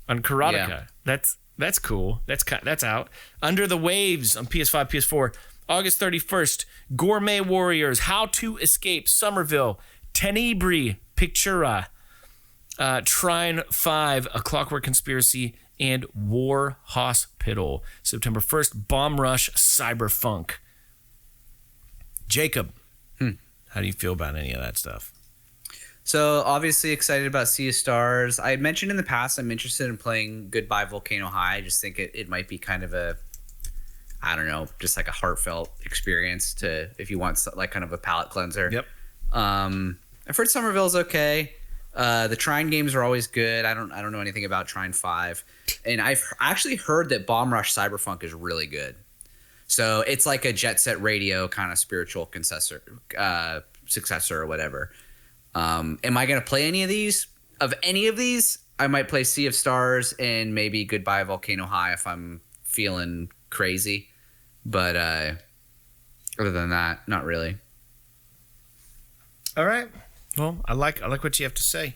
on Karateka. Yeah. That's cool. That's out. Under the Waves on PS5, PS4. August 31st. Gourmet Warriors. How to Escape Somerville. Tenebri Pictura. Trine 5, A Clockwork Conspiracy, and War Hospital. September 1st, Bomb Rush Cyberfunk. Jacob, how do you feel about any of that stuff? So obviously excited about Sea of Stars. I had mentioned in the past I'm interested in playing Goodbye Volcano High. I just think it might be kind of a, I don't know, just like a heartfelt experience to if you want like kind of a palate cleanser. Yep. I've heard Somerville's okay. The Trine games are always good. I don't know anything about Trine 5. And I've actually heard that Bomb Rush Cyberfunk is really good. So it's like a Jet Set Radio kind of spiritual successor or whatever. Am I going to play any of these? Of any of these, I might play Sea of Stars and maybe Goodbye Volcano High if I'm feeling crazy. But other than that, not really. All right. Well, I like what you have to say.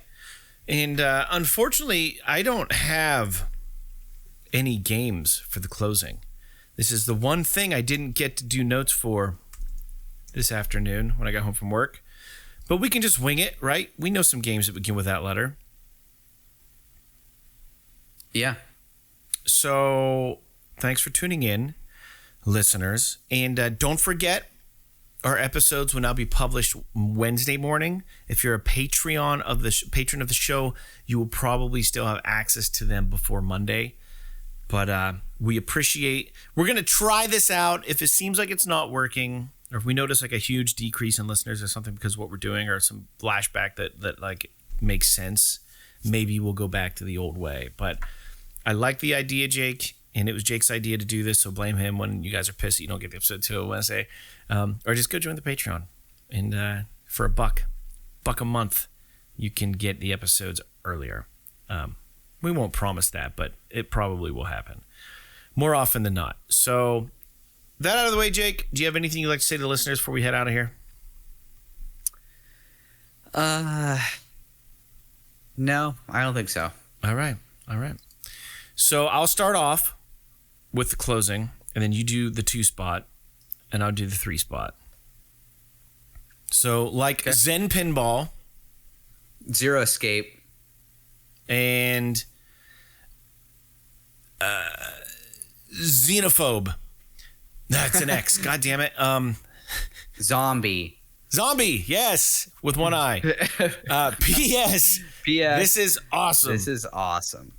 And unfortunately, I don't have any games for the closing. This is the one thing I didn't get to do notes for this afternoon when I got home from work. But we can just wing it, right? We know some games that begin with that letter. Yeah. So thanks for tuning in, listeners. And don't forget, our episodes will now be published Wednesday morning. If you're a patron of the show, you will probably still have access to them before Monday. But we appreciate... We're going to try this out. If it seems like it's not working, or if we notice like a huge decrease in listeners or something because of what we're doing, or some flashback that like makes sense, maybe we'll go back to the old way. But I like the idea, Jake, and it was Jake's idea to do this, so blame him when you guys are pissed that you don't get the episode till Wednesday. Or just go join the Patreon, and for $1 a month, you can get the episodes earlier. We won't promise that, but it probably will happen more often than not. So that out of the way, Jake, do you have anything you'd like to say to the listeners before we head out of here? No, I don't think so. All right. So I'll start off with the closing, and then you do the 2 spot, and I'll do the 3 spot. So like Zen Pinball. Zero Escape. And Xenophobe. That's an X. God damn it. Zombie, yes, with one eye. P.S. P.S. This is awesome. This is awesome.